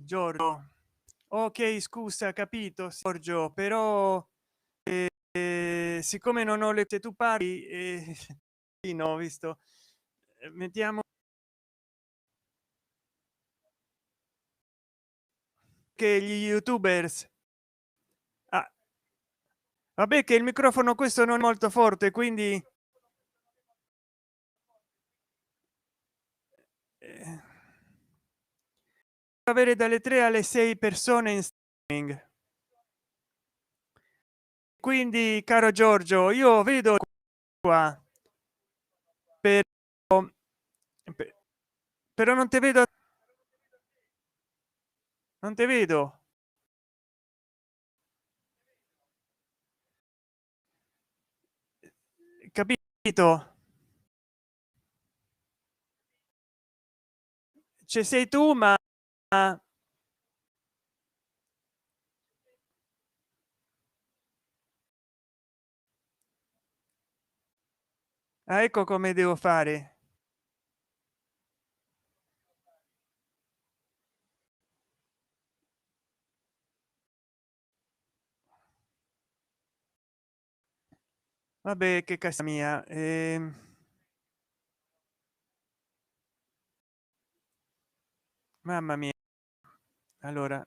Giorgio, ok, scusa, capito Giorgio, però siccome non ho le se tu parli sì, no, visto, mettiamo che gli youtubers, ah, vabbè, che il microfono questo non è molto forte, quindi eh, avere dalle 3 alle 6 persone in streaming. Quindi caro Giorgio, io vedo qua, però, pe- però non te vedo, non te vedo, capito? Ci sei tu, ma ecco come devo fare. Vabbè, che casa mia, mamma mia. Allora,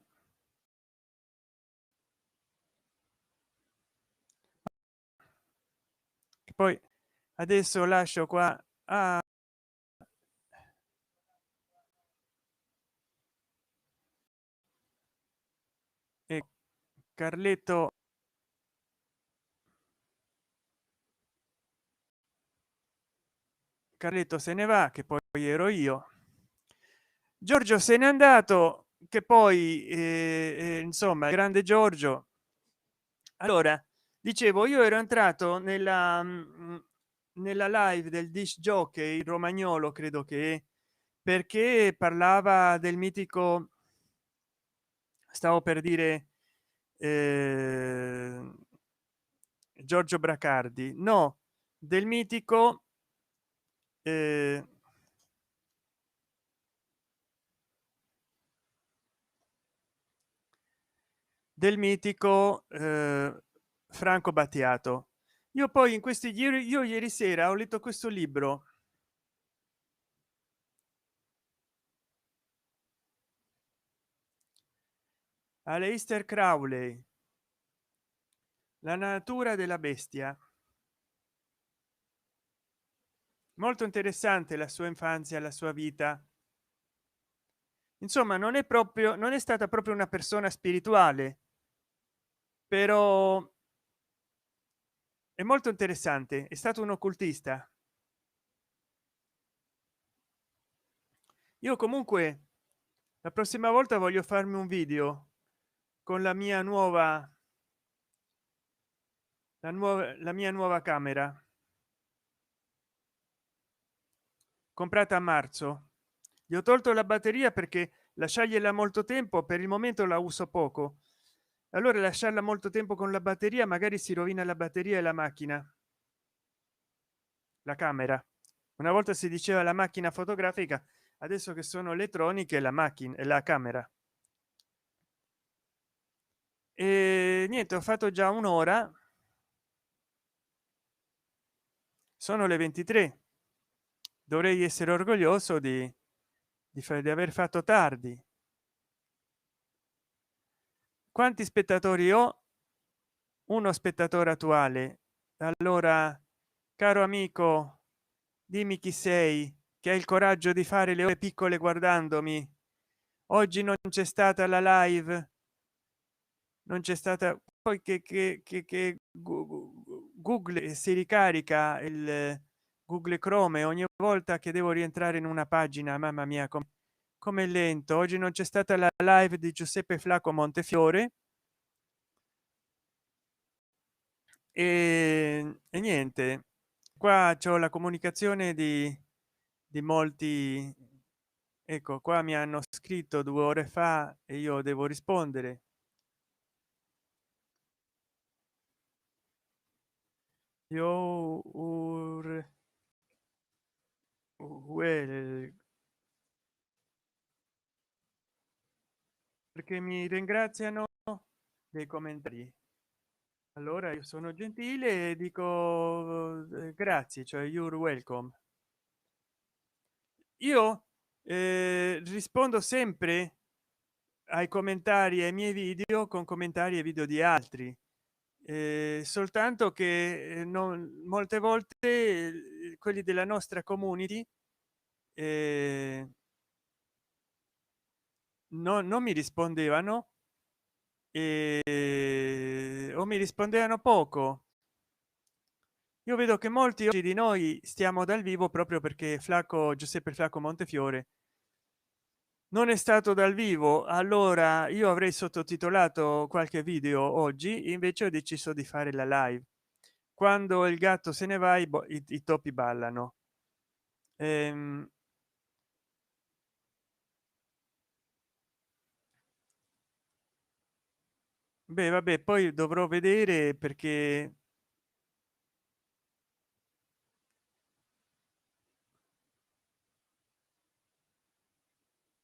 poi adesso lascio qua a Carletto. Carletto se ne va, che poi ero io. Giorgio se n'è andato, che poi insomma, il grande Giorgio. Allora, dicevo, io ero entrato nella live del disc jockey romagnolo, credo che, perché parlava del mitico, stavo per dire eh, Giorgio Bracardi, no, del mitico eh, Franco Battiato. Io poi in questi ieri, io ieri sera ho letto questo libro, Aleister Crowley, La natura della bestia. Molto interessante la sua infanzia, la sua vita. Insomma, non è proprio, non è stata proprio una persona spirituale, però è molto interessante. È stato un occultista. Io comunque la prossima volta voglio farmi un video con la mia nuova camera comprata a marzo. Gli ho tolto la batteria perché lasciargliela molto tempo, per il momento la uso poco. Allora lasciarla molto tempo con la batteria, magari si rovina la batteria e la macchina, la camera. Una volta si diceva la macchina fotografica, adesso che sono elettroniche la macchina e la camera. E niente, ho fatto già un'ora, sono le 23. Dovrei essere orgoglioso di aver fatto tardi. Quanti spettatori ho? Uno spettatore attuale. Allora, caro amico, dimmi chi sei, che hai il coraggio di fare le ore piccole guardandomi. Oggi non c'è stata la live, non c'è stata, poi che Google si ricarica il Google Chrome ogni volta che devo rientrare in una pagina. Mamma mia, come è lento. Oggi non c'è stata la live di Giuseppe Flacco Montefiore e niente, qua c'ho la comunicazione di molti. Ecco qua, mi hanno scritto 2 ore fa e io devo rispondere. io well, perché mi ringraziano dei commentari. Allora io sono gentile e dico grazie, cioè you're welcome. Io rispondo sempre ai commentari ai miei video con commentari e video di altri, soltanto che non molte volte quelli della nostra community non mi rispondevano o mi rispondevano poco. Io vedo che molti oggi di noi stiamo dal vivo proprio perché flacco giuseppe flacco montefiore non è stato dal vivo. Allora io avrei sottotitolato qualche video oggi, invece ho deciso di fare la live. Quando il gatto se ne va i topi ballano. Ehm, beh vabbè, poi dovrò vedere perché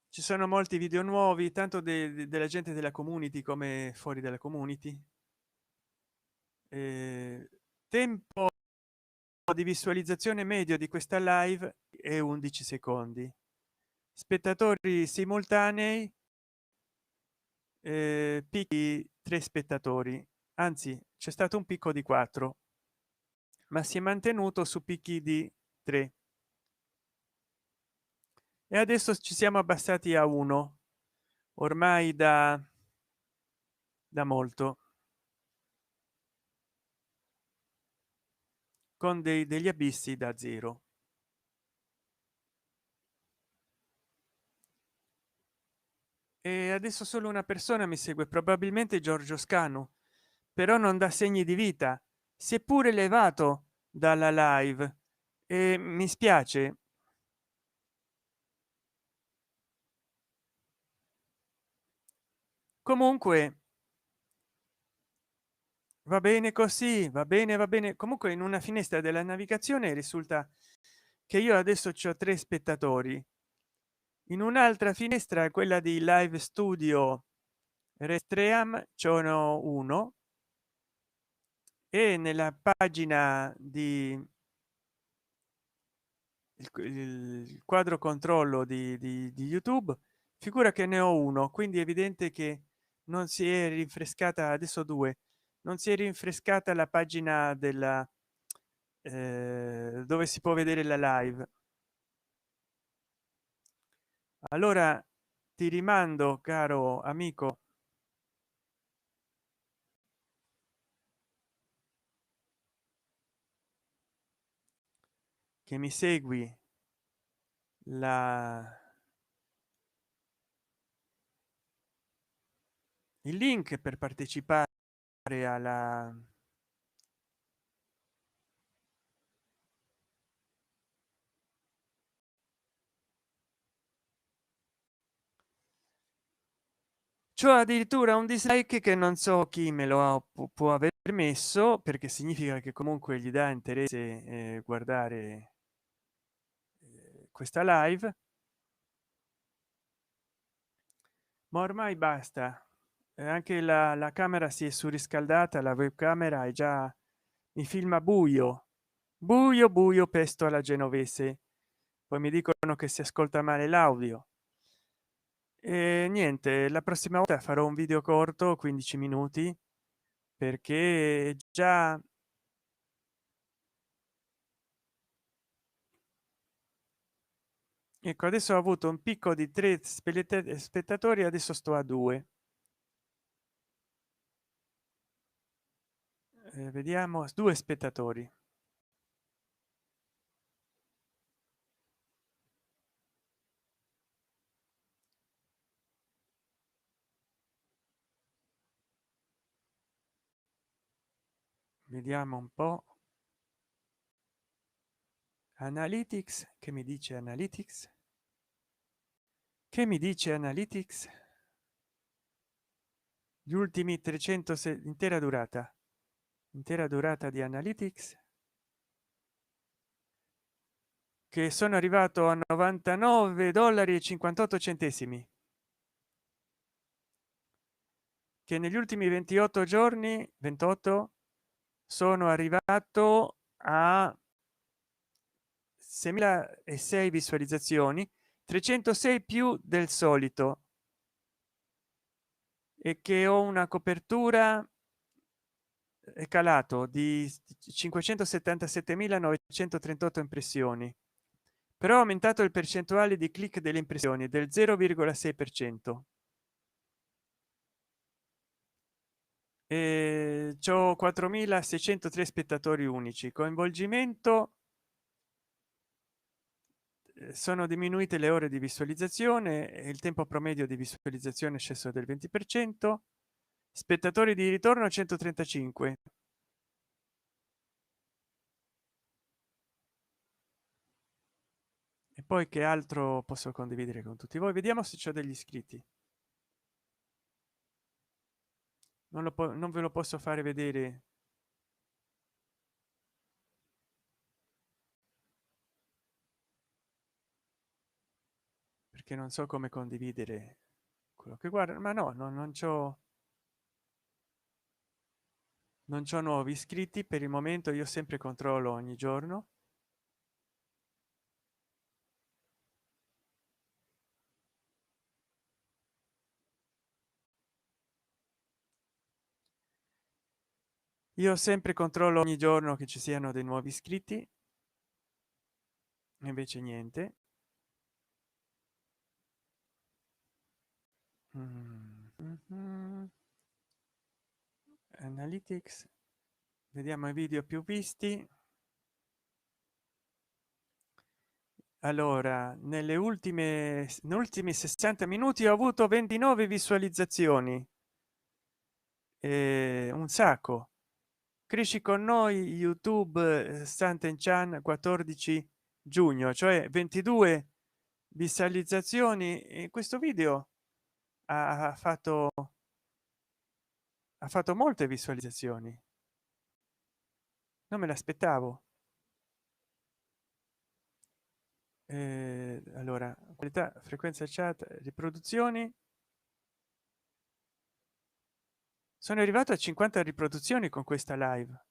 ci sono molti video nuovi, tanto della gente della community come fuori dalla community. Tempo di visualizzazione medio di questa live è 11 secondi, spettatori simultanei picchi 3 spettatori, anzi c'è stato un picco di 4, ma si è mantenuto su picchi di 3 e adesso ci siamo abbassati a 1 ormai da molto, con degli abissi da 0. E adesso solo una persona mi segue, probabilmente Giorgio Scanu, però non dà segni di vita, si è pure levato dalla live e mi spiace. Comunque va bene così, va bene, va bene. Comunque in una finestra della navigazione risulta che io adesso c'ho 3 spettatori, in un'altra finestra, quella di live studio restream, c'è uno, e nella pagina di il quadro controllo di youtube figura che ne ho uno, quindi è evidente che non si è rinfrescata, adesso due, non si è rinfrescata la pagina della dove si può vedere la live. Allora ti rimando, caro amico, che mi segui, la il link per partecipare alla c'ho addirittura un dislike che non so chi me lo può aver messo, perché significa che comunque gli dà interesse guardare questa live, ma ormai basta. Anche la camera si è surriscaldata, la webcamera è già mi filma buio buio buio pesto alla genovese, poi mi dicono che si ascolta male l'audio. E niente, la prossima volta farò un video corto 15 minuti, perché già ecco adesso ho avuto un picco di 3 spettatori, adesso sto a 2. Vediamo 2 spettatori, vediamo un po'. Analytics, che mi dice Analytics, che mi dice Analytics, gli ultimi 300 intera durata di Analytics. che sono arrivato a 99 $ e 58 centesimi, che negli ultimi 28 giorni 28 sono arrivato a 6006 visualizzazioni, 306 più del solito, e che ho una copertura è calato di 577.938 impressioni, però ha aumentato il percentuale di click delle impressioni del 0,6 per cento. E c'ho 4.603 spettatori unici, coinvolgimento sono diminuite le ore di visualizzazione e il tempo promedio di visualizzazione è sceso del 20%, spettatori di ritorno 135. E poi che altro posso condividere con tutti voi? Vediamo se c'è degli iscritti. Non ve lo posso fare vedere perché non so come condividere quello che guarda, ma no, non c'ho nuovi iscritti per il momento. Io sempre controllo ogni giorno. Io sempre controllo ogni giorno che ci siano dei nuovi iscritti, invece niente. Mhm. Analytics, vediamo i video più visti. Allora, negli ultimi 60 minuti ho avuto 29 visualizzazioni, un sacco. Cresci con noi YouTube, Santen Chan 14 giugno, cioè 22 visualizzazioni, e questo video ha fatto molte visualizzazioni. Non me l'aspettavo. Allora, qualità, frequenza chat, riproduzioni, sono arrivato a 50 riproduzioni con questa live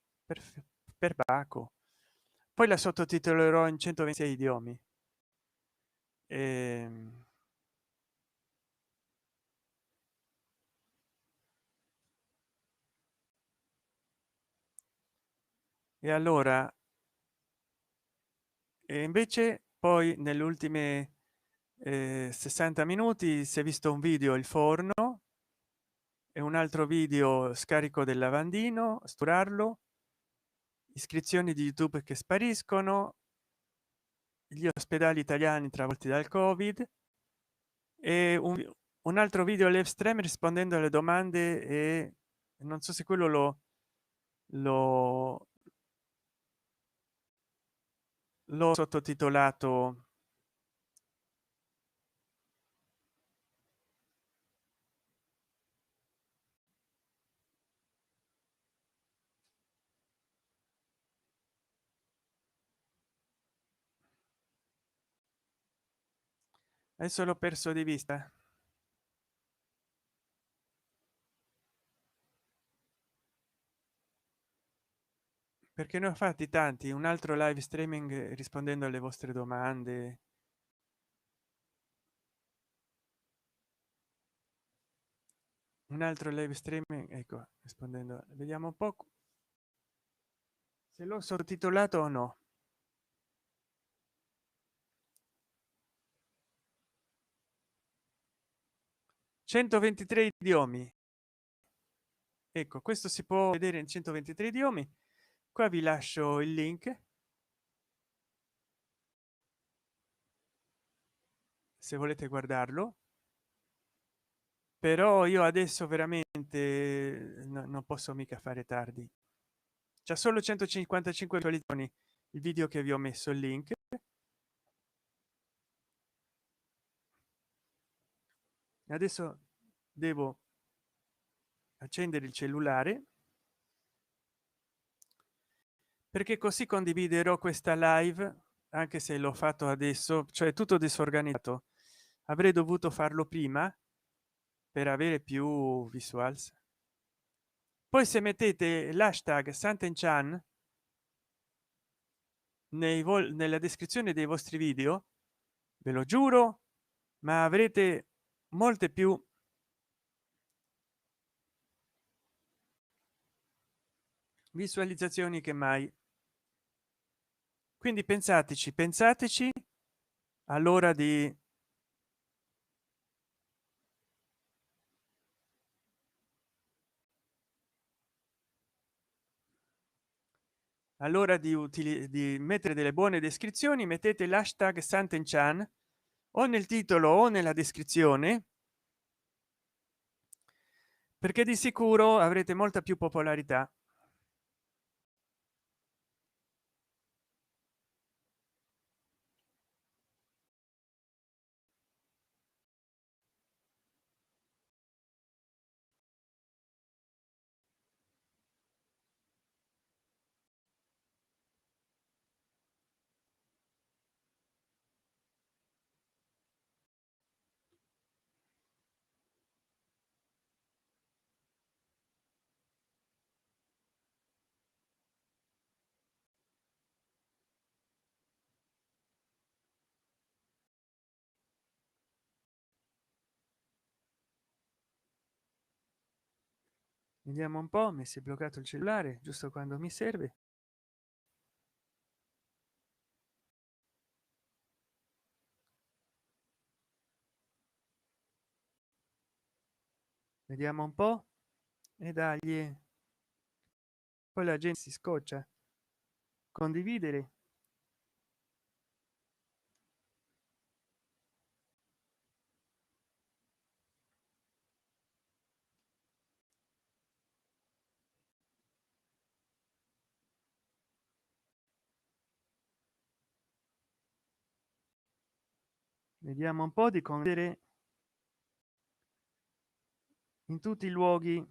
per Baco. Poi la sottotitolerò in 126 idiomi. Ehm, e allora, e invece poi nelle ultime 60 minuti si è visto un video il forno e un altro video scarico del lavandino, sturarlo, iscrizioni di YouTube che spariscono, gli ospedali italiani travolti dal covid, e un altro video live stream rispondendo alle domande, e non so se quello lo l'ho sottotitolato. Adesso l'ho perso di vista perché ne ho fatti tanti. Un altro live streaming rispondendo alle vostre domande, un altro live streaming, ecco, rispondendo, vediamo un po' se l'ho sottotitolato o no. 123 idiomi, ecco, questo si può vedere in 123 idiomi. Qua vi lascio il link se volete guardarlo, però io adesso veramente non posso mica fare tardi. C'è solo 155 visualizzazioni il video che vi ho messo il link. Adesso devo accendere il cellulare perché così condividerò questa live anche se l'ho fatto adesso, cioè tutto disorganizzato. Avrei dovuto farlo prima per avere più visuals. Poi se mettete l'hashtag Santenchan nella descrizione dei vostri video, ve lo giuro, ma avrete molte più visualizzazioni che mai. Quindi pensateci, pensateci all'ora di mettere delle buone descrizioni. Mettete l'hashtag Santenchan o nel titolo o nella descrizione, perché di sicuro avrete molta più popolarità. Vediamo un po', mi si è bloccato il cellulare giusto quando mi serve. Vediamo un po', e dagli, poi la gente si scoccia. Condividere. Vediamo un po' di condividere in tutti i luoghi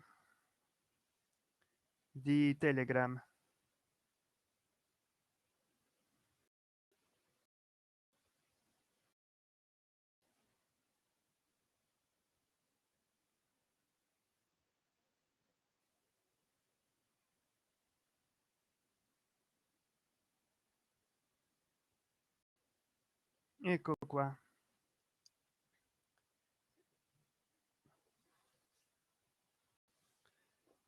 di Telegram. Ecco qua.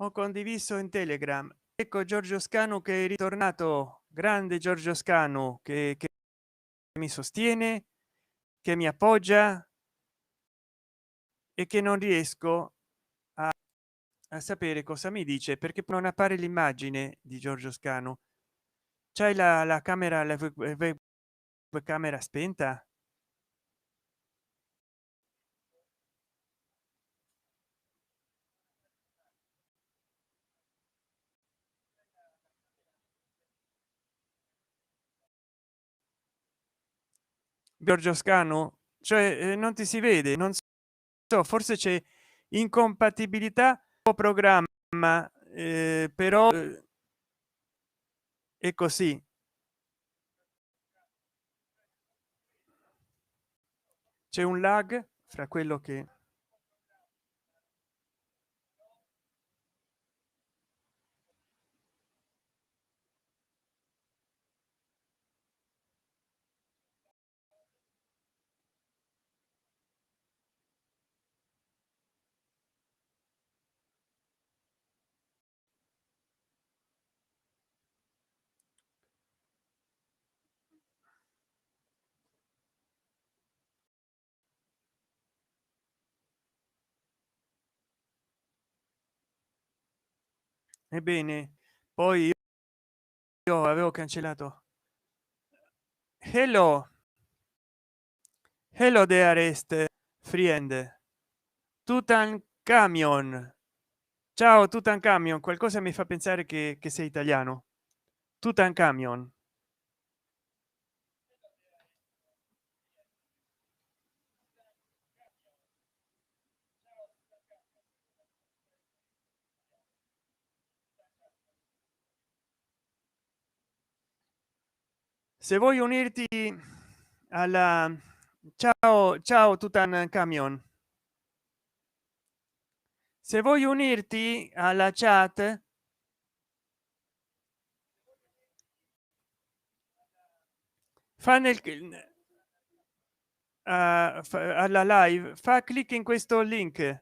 Ho condiviso in Telegram. Ecco Giorgio Scanu che è ritornato. Grande Giorgio Scanu che mi sostiene, che mi appoggia e che non riesco a sapere cosa mi dice, perché non appare l'immagine di Giorgio Scanu. C'hai la camera, la camera spenta? Giorgio Scanu, cioè non ti si vede, non so, forse c'è incompatibilità o programma, però è così. C'è un lag fra quello che ebbene, poi io avevo cancellato. Hello, hello the arrest friend. Tutankhamon. Ciao Tutankhamon, qualcosa mi fa pensare che sei italiano. Tutankhamon. Se vuoi unirti alla ciao Tutankhamon, se vuoi unirti alla chat, fa alla live, fa clic in questo link.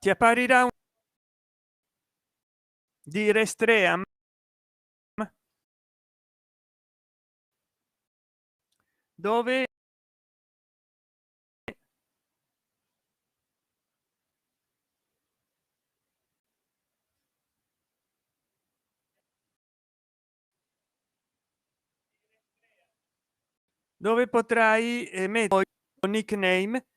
Ti apparirà un di Restream dove potrai mettere un nickname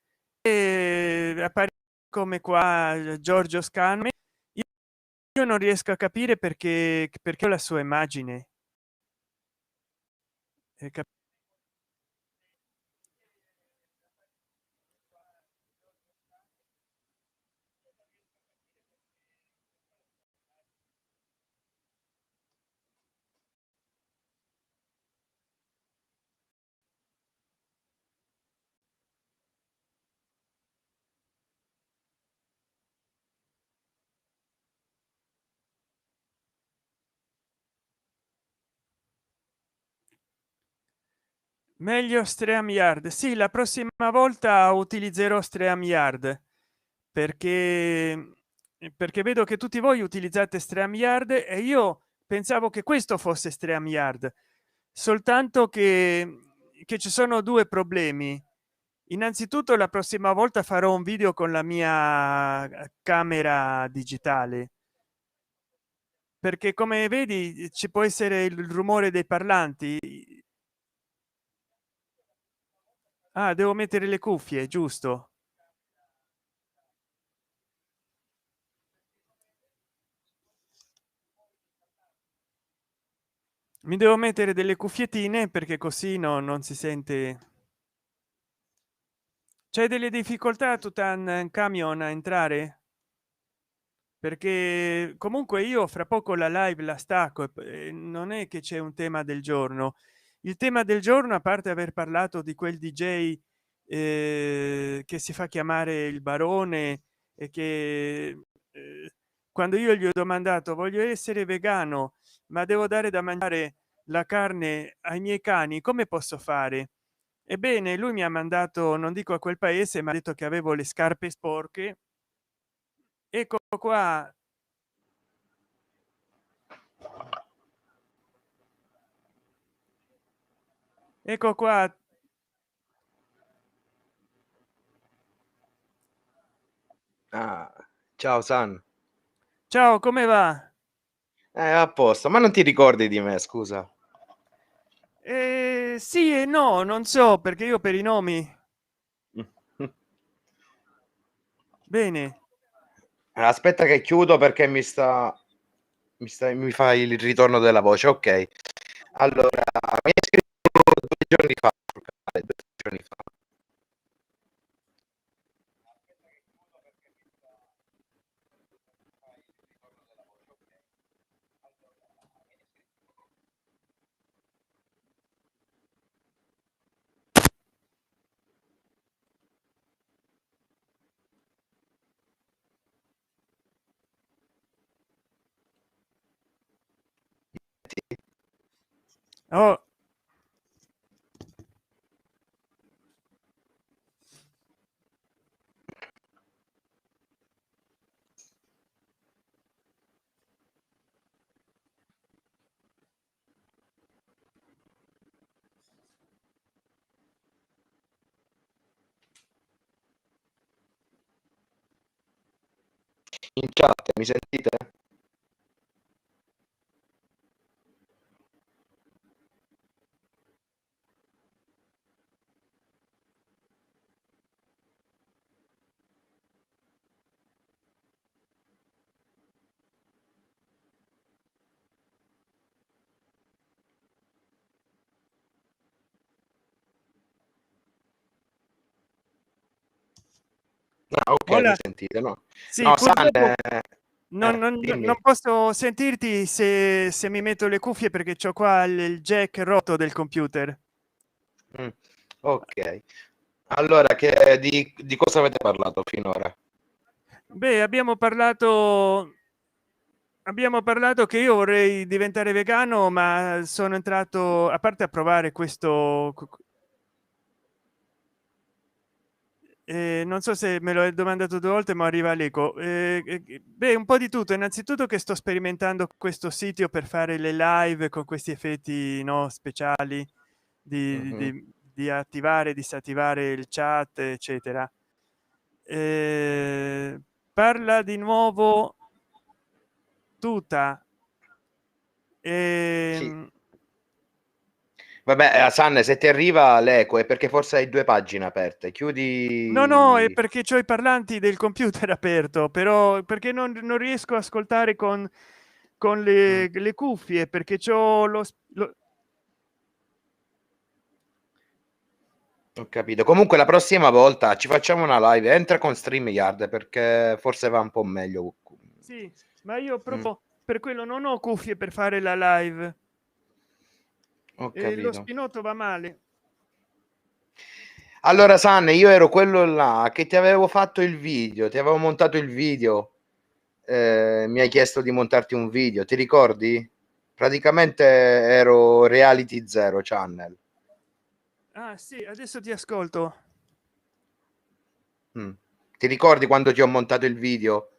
e appare come qua Giorgio Scan. Io non riesco a capire perché ho la sua immagine. Meglio StreamYard. Sì, la prossima volta utilizzerò StreamYard perché vedo che tutti voi utilizzate StreamYard e io pensavo che questo fosse StreamYard, soltanto che ci sono due problemi. Innanzitutto la prossima volta farò un video con la mia camera digitale, perché come vedi ci può essere il rumore dei parlanti. Ah, devo mettere le cuffie, giusto? Mi devo mettere delle cuffiettine perché così non si sente. C'è delle difficoltà a Tutankhamon a entrare, perché comunque io fra poco la live la stacco e non è che c'è un tema del giorno. Il tema del giorno, a parte aver parlato di quel DJ che si fa chiamare il barone e che quando io gli ho domandato voglio essere vegano ma devo dare da mangiare la carne ai miei cani, come posso fare? Ebbene, lui mi ha mandato, non dico a quel paese, ma ha detto che avevo le scarpe sporche. Ecco qua, ecco qua. Ah, ciao San. Ciao, come va? A posto, ma non ti ricordi di me, scusa? Sì e no, non so perché io per i nomi. Bene. Aspetta che chiudo perché mi fa il ritorno della voce. Ok, allora, mi hai scritto 2 giorni fa sul canale, 2 giorni fa. Oh, In chat, mi sentite? Ah, ok, mi Hola. sentite, no? Sì, No, San, purtroppo non dimmi. posso sentirti se mi metto le cuffie perché c'ho qua il jack rotto del computer. Mm, ok. Allora, di cosa avete parlato finora? Beh, abbiamo parlato che io vorrei diventare vegano, ma sono entrato a parte a provare questo. Non so se me lo hai domandato 2 volte, ma arriva l'eco. Beh, un po' di tutto. Innanzitutto che sto sperimentando questo sito per fare le live con questi effetti, no, speciali Mhm. di attivare, disattivare il chat, eccetera. Eh, parla di nuovo tuta. Sì. Ehm, Vabbè, San, se ti arriva l'eco è perché forse hai due pagine aperte. no, no, è Chiudi. perché c'ho i parlanti del computer aperto, però perché non riesco a ascoltare con Mm, le cuffie, perché c'ho ho capito. Comunque la prossima volta ci facciamo una live. Entra con StreamYard perché forse va un po' meglio. sì, ma io Mm, proprio per quello non ho cuffie per fare la live ho e lo capito. spinotto va male. Allora, San, io ero quello là che ti avevo fatto il video, ti avevo montato il video. Mi hai chiesto di montarti un video, ti ricordi? Praticamente ero Reality Zero Channel. Ah, sì, adesso ti ascolto. Mm. Ti ricordi quando ti ho montato il video?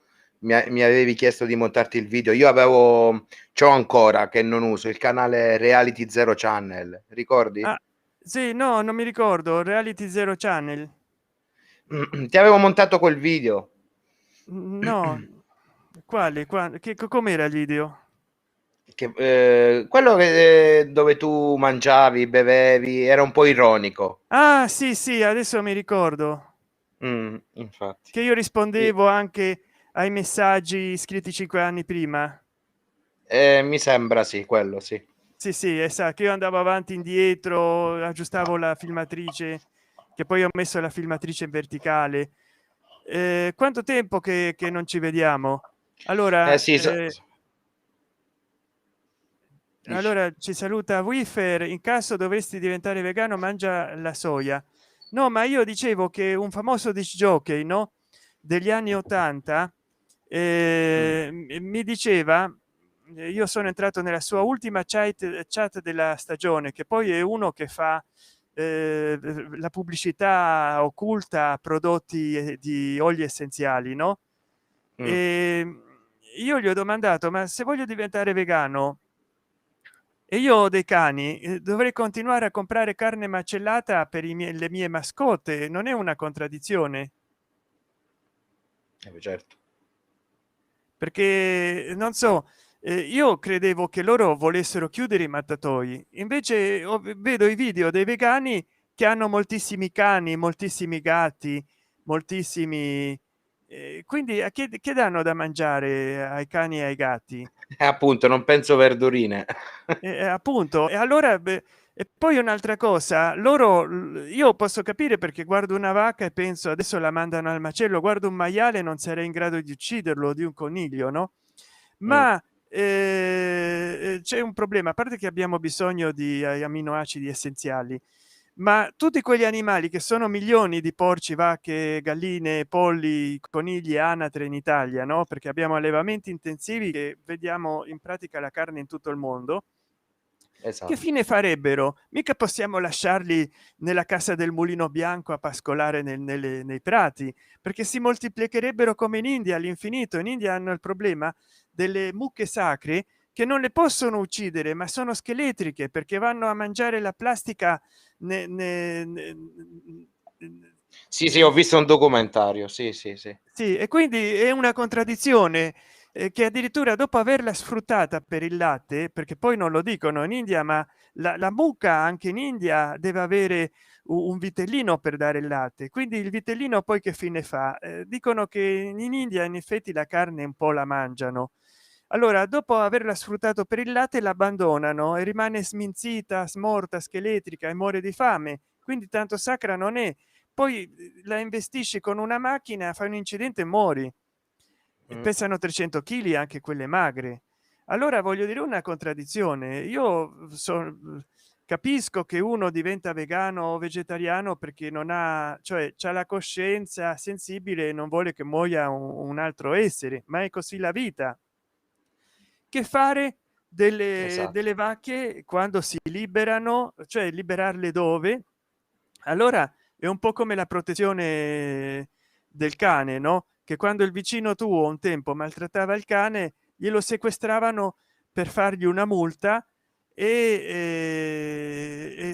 Mi avevi chiesto di montarti il video. C'ho ancora che non uso il canale Reality Zero Channel, ricordi? Ah, sì, no, non mi ricordo. Reality Zero Channel. Ti avevo montato quel video. No, quale? Com'era il video? Quello dove tu mangiavi, bevevi, era un po' ironico. Ah, sì, sì, adesso mi ricordo Infatti. che io I- rispondevo anche ai messaggi scritti 5 anni prima. Mi sembra sì, quello sì. Sì, sì, esatto, che io andavo avanti e indietro, aggiustavo la filmatrice, che poi ho messo la filmatrice in verticale. Quanto tempo che non ci vediamo? Eh Allora, sì, dici. ci saluta Wiffer. In caso dovresti diventare vegano, mangia la soia. No, ma io dicevo che un famoso disc jockey, no, degli anni 80, Mm. mi diceva, io sono entrato nella sua ultima chat della stagione, che poi è uno che fa la pubblicità occulta a prodotti di oli essenziali, no? Mm. E io gli ho domandato, ma se voglio diventare vegano e io ho dei cani, dovrei continuare a comprare carne macellata per le mie mascotte? Non è una contraddizione? Certo. Perché non so, io credevo che loro volessero chiudere i mattatoi, invece vedo i video dei vegani che hanno moltissimi cani, moltissimi gatti, moltissimi, quindi che danno da mangiare ai cani e ai gatti? Appunto, non penso verdurine. Appunto. E allora e poi un'altra cosa, io posso capire, perché guardo una vacca e penso adesso la mandano al macello, guardo un maiale non sarei in grado di ucciderlo, di un coniglio, no? Mm. Ma c'è un problema, a parte che abbiamo bisogno di aminoacidi essenziali, ma tutti quegli animali, che sono milioni di porci, vacche, galline, polli, conigli e anatre in Italia, no, perché abbiamo allevamenti intensivi che vediamo in pratica la carne in tutto il mondo, che Esatto. fine farebbero? Mica possiamo lasciarli nella casa del mulino bianco a pascolare nei prati, perché si moltiplicherebbero come in India all'infinito. In India hanno il problema delle mucche sacre, che non le possono uccidere, ma sono scheletriche, perché vanno a mangiare la plastica ne- ne- ne- Sì, sì, ho visto un documentario. Sì, sì, sì. sì, e quindi è una contraddizione, che addirittura dopo averla sfruttata per il latte, perché poi non lo dicono in India, ma la mucca anche in India deve avere un vitellino per dare il latte, quindi il vitellino poi che fine fa? Dicono che in India in effetti la carne un po' la mangiano. Allora, dopo averla sfruttato per il latte, l'abbandonano e rimane sminzita, smorta, scheletrica e muore di fame, quindi tanto sacra non è. poi la investisci con una macchina, fai un incidente e muori, e Mm. pesano 300 kg anche quelle magre. Allora voglio dire, una contraddizione. Io capisco che uno diventa vegano o vegetariano perché non ha, cioè c'ha la coscienza sensibile e non vuole che muoia un altro essere, ma è così la vita. Che fare Esatto. delle vacche quando si liberano, cioè liberarle dove? Allora è un po' come la protezione del cane, no? Che quando il vicino tuo un tempo maltrattava il cane, glielo sequestravano per fargli una multa, e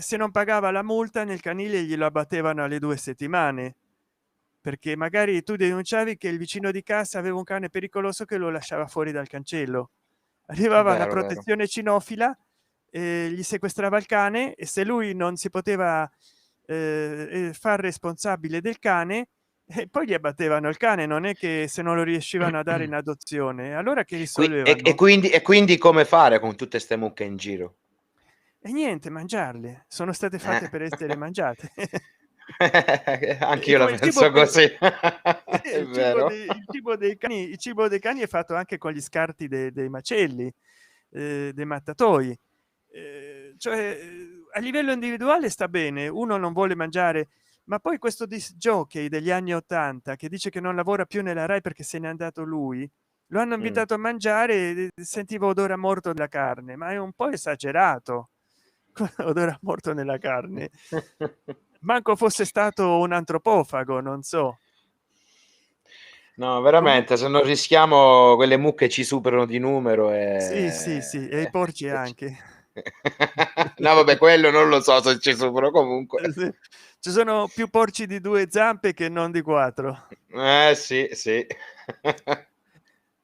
se non pagava la multa nel canile glielo abbattevano alle 2 settimane, perché magari tu denunciavi che il vicino di casa aveva un cane pericoloso che lo lasciava fuori dal cancello. Arrivava la Vero, vero. protezione cinofila, gli sequestrava il cane, e se lui non si poteva far responsabile del cane, e poi gli abbattevano il cane. Non è che se non lo riuscivano a dare in adozione, allora che E risolvevano? quindi come fare con tutte ste mucche in giro? E niente, mangiarle, sono state fatte per essere mangiate. Anche io la Come il cibo penso per così. È vero. il cibo dei cani, il cibo dei cani è fatto anche con gli scarti dei macelli, dei mattatoi. Cioè, a livello individuale sta bene, uno non vuole mangiare, ma poi questo disc jockey degli anni 80 che dice che non lavora più nella Rai perché se n'è andato lui, lo hanno Mm. invitato a mangiare, sentivo odore a morto della carne, ma è un po' esagerato. Odore a morto nella carne, manco fosse stato un antropofago, non so. No, Comunque veramente, se non rischiamo, quelle mucche ci superano di numero sì, sì, sì, e i porci e ci- anche. No, vabbè, quello non lo so se ci supero comunque. Sì, ci sono più porci di 2 zampe che non di 4. Sì, sì.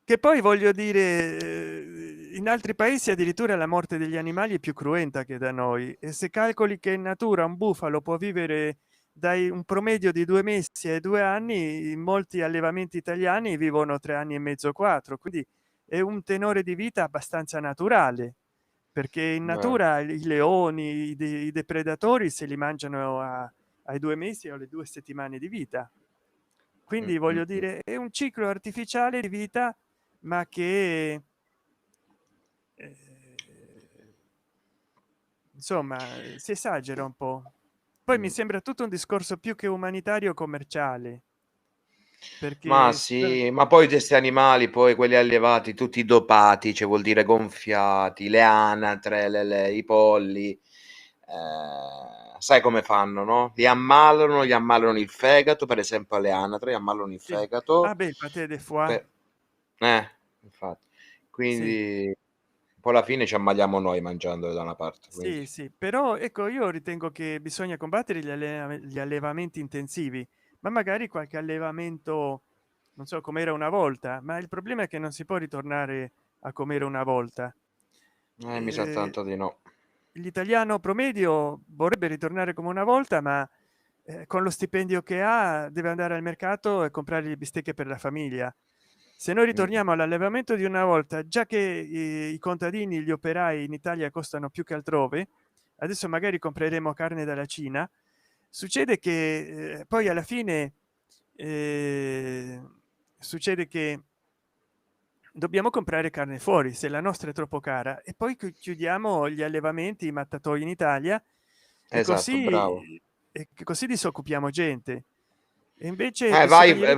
Che poi voglio dire, in altri paesi addirittura la morte degli animali è più cruenta che da noi, e se calcoli che in natura un bufalo può vivere dai un promedio di 2 mesi ai 2 anni, in molti allevamenti italiani vivono 3 anni e mezzo, 4, quindi è un tenore di vita abbastanza naturale, perché in Vero. natura i leoni, i depredatori se li mangiano ai 2 mesi o alle 2 settimane di vita. Mm, Quindi mm, voglio mm. dire, è un ciclo artificiale di vita, ma che insomma si esagera un po'. Poi mi Mm. sembra tutto un discorso più che umanitario, commerciale, Ma perché sì, ma poi questi animali, poi quelli allevati, tutti dopati, cioè vuol dire gonfiati, le anatre, i polli, sai come fanno, no? Gli ammalano il fegato, per esempio alle anatre, gli ammalano il sì. Ah fegato, beh, il paté de foie, per- infatti, sì, quindi poi alla fine ci ammaliamo noi mangiandolo da una parte, quindi. sì, sì, però ecco, io ritengo che bisogna combattere gli allevamenti intensivi, ma magari qualche allevamento, non so, come era una volta. Ma il problema è che non si può ritornare a come era una volta. Mi sa Eh, tanto di no. l'italiano promedio vorrebbe ritornare come una volta, ma con lo stipendio che ha deve andare al mercato e comprare le bistecche per la famiglia. Se noi Mm. ritorniamo all'allevamento di una volta, già che i contadini, gli operai in Italia costano più che altrove, adesso magari compreremo carne dalla Cina. Succede che poi alla fine eh, succede che dobbiamo comprare carne fuori se la nostra è troppo cara, e poi chiudiamo gli allevamenti, i mattatoi in Italia, Esatto, bravo. e così disoccupiamo gente. E invece bisognerebbe,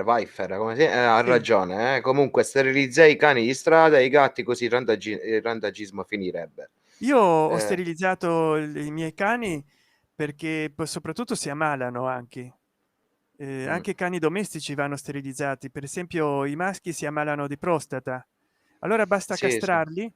Weiffer, come ha sì, ragione, Comunque sterilizzai i cani di strada e i gatti, così il randagismo finirebbe. io ho Eh, sterilizzato i miei cani perché poi soprattutto si ammalano anche. mm, Anche i cani domestici vanno sterilizzati, per esempio i maschi si ammalano di prostata, allora basta sì, sì. castrarli,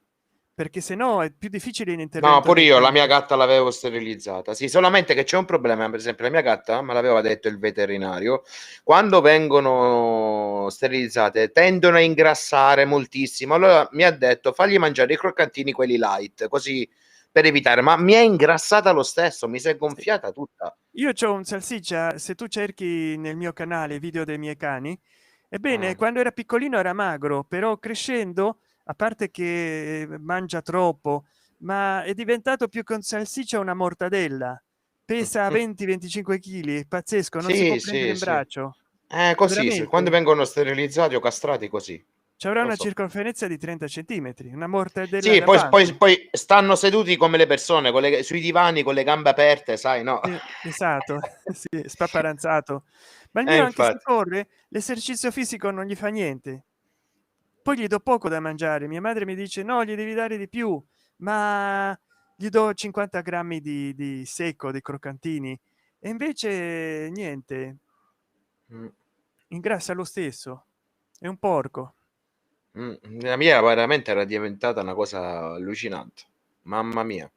perché se no è più difficile No, l'intervento pure dei io la cani. mia gatta l'avevo sterilizzata. Sì, solamente che c'è un problema, per esempio la mia gatta, me l'aveva detto il veterinario, quando vengono sterilizzate tendono a ingrassare moltissimo. Allora mi ha detto fagli mangiare i croccantini quelli light, così per evitare, ma mi è ingrassata lo stesso, mi si è Sì. gonfiata tutta. Io c'ho un salsiccia, se tu cerchi nel mio canale video dei miei cani, ebbene Eh, quando era piccolino era magro, però crescendo, a parte che mangia troppo, ma è diventato più che un salsiccia una mortadella, pesa 20-25 kg, pazzesco, non si può Sì, prendere sì, in sì. braccio, Così, quando veramente. vengono sterilizzati o castrati così, Ci avrà lo una so. circonferenza di 30 centimetri, una mortadella Sì, davanti. poi stanno seduti come le persone, sui divani con le gambe aperte, sai, no? Esatto. Sì, spaparanzato. Ma il mio, anche se Infatti. corre, l'esercizio fisico non gli fa niente. Poi gli do poco da mangiare, mia madre mi dice no, gli devi dare di più, ma gli do 50 grammi di secco, dei croccantini, e invece niente, Mh, ingrassa lo stesso, è un porco. la mia veramente era diventata una cosa allucinante. Mamma mia.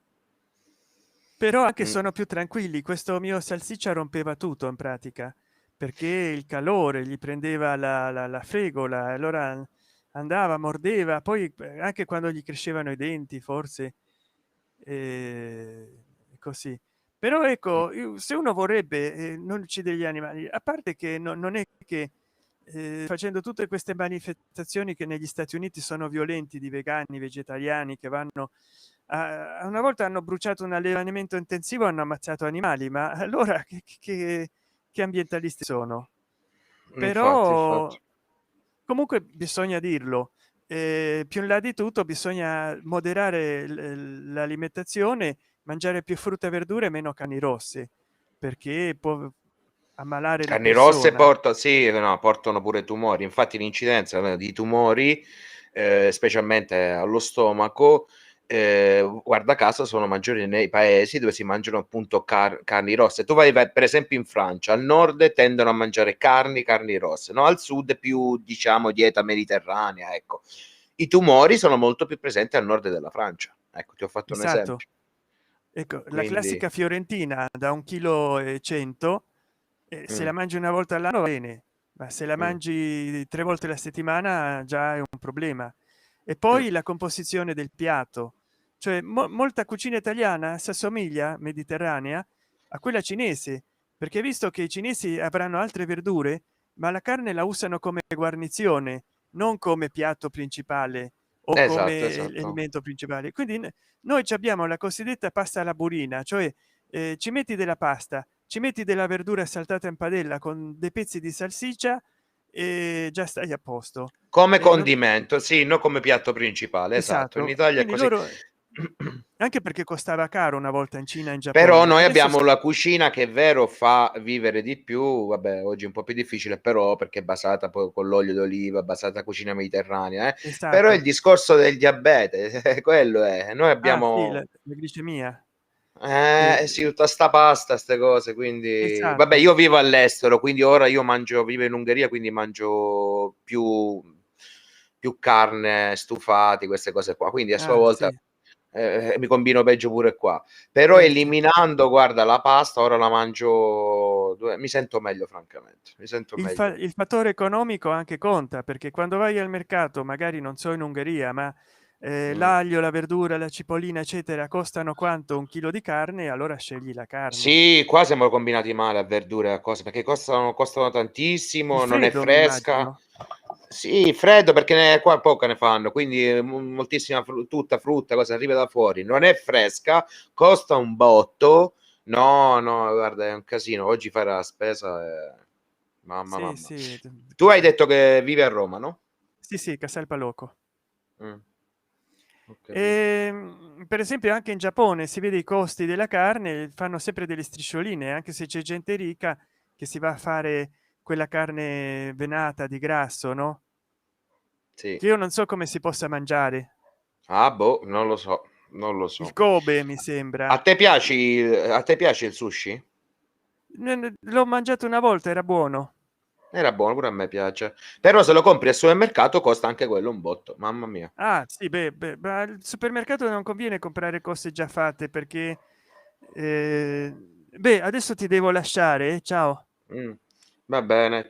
Però anche Mh, sono più tranquilli. Questo mio salsiccia rompeva tutto in pratica, perché il calore gli prendeva la fregola, allora andava, mordeva, poi anche quando gli crescevano i denti forse, così. Però mh, ecco, se uno vorrebbe non uccide gli animali, a parte che non è che facendo tutte queste manifestazioni che negli Stati Uniti sono violenti, di vegani, vegetariani che vanno una volta hanno bruciato un allevamento intensivo, hanno ammazzato animali, ma allora che ambientalisti sono? infatti, Però infatti. comunque bisogna dirlo, più in là di tutto bisogna moderare l'alimentazione, mangiare più frutta e verdura e meno carni rosse, perché può ammalare la Carni rosse persona. sì, no, portano pure tumori. Infatti l'incidenza, di tumori, specialmente allo stomaco, guarda caso sono maggiori nei paesi dove si mangiano appunto carni rosse. Tu vai per esempio in Francia, al nord tendono a mangiare carni rosse, no, al sud più diciamo dieta mediterranea, ecco. I tumori sono molto più presenti al nord della Francia. Ecco, ti ho fatto un Esatto. esempio. Ecco, la Quindi classica fiorentina da 1,1 kg, se la mh, mangi una volta all'anno va bene, ma se la mh, mangi 3 volte la settimana già è un problema. E mh, poi la composizione del piatto, cioè molta cucina italiana si assomiglia, mediterranea, a quella cinese, perché visto che i cinesi avranno altre verdure, ma la carne la usano come guarnizione, non come piatto principale o esatto, come esatto. elemento principale. Quindi noi ci abbiamo la cosiddetta pasta alla burina, cioè ci metti della pasta, ci metti della verdura saltata in padella con dei pezzi di salsiccia e già stai a posto. Come Non- condimento, sì, non come piatto principale, esatto. In esatto, Italia è quindi così. loro, anche perché costava caro una volta in Cina e in Però Giappone, noi adesso abbiamo la cucina che è vero fa vivere di più, vabbè oggi è un po' più difficile però perché è basata poi con l'olio d'oliva, basata cucina mediterranea, però il esatto. discorso del diabete, quello è. Noi Ah sì, abbiamo la glicemia. Eh, sì, tutta 'sta pasta, 'ste cose, quindi vabbè esatto. io vivo all'estero, quindi ora io vivo in Ungheria, quindi mangio più carne, stufati, queste cose qua. Quindi a sua Ah volta, sì, mi combino peggio pure qua. Però sì. eliminando, guarda, la pasta ora la mangio mi sento meglio francamente, mi sento meglio. Il fattore economico anche conta, perché quando vai al mercato, magari non so in Ungheria, ma Mh. l'aglio, la verdura, la cipollina eccetera costano quanto un chilo di carne, allora scegli la carne. Sì, qua siamo combinati male a verdure e a cose, perché costano Il tantissimo, non è freddo mi fresca. immagino. Sì, freddo perché qua poca ne fanno, quindi, moltissima tutta frutta, cosa arriva da fuori, non è fresca, costa un botto. No, no, guarda è un casino. Oggi fare la spesa è mamma, Sì, mamma. sì, Tu hai detto che vivi a Roma, no? sì, sì, Casal Palocco. Mh, ho capito. Per esempio anche in Giappone si vede i costi della carne, fanno sempre delle striscioline, anche se c'è gente ricca che si va a fare quella carne venata di grasso, no? Sì. Che io non so come si possa mangiare. Ah, boh, non lo so, non lo Il so. Kobe mi A sembra. te piace il sushi? L'ho mangiato una volta, era buono. Era buono, pure a me piace. Però se lo compri al supermercato costa anche quello un botto, mamma mia. Ah sì, beh, ma al supermercato non conviene comprare cose già fatte perché beh, adesso ti devo lasciare, ciao. Mh. Va bene, cia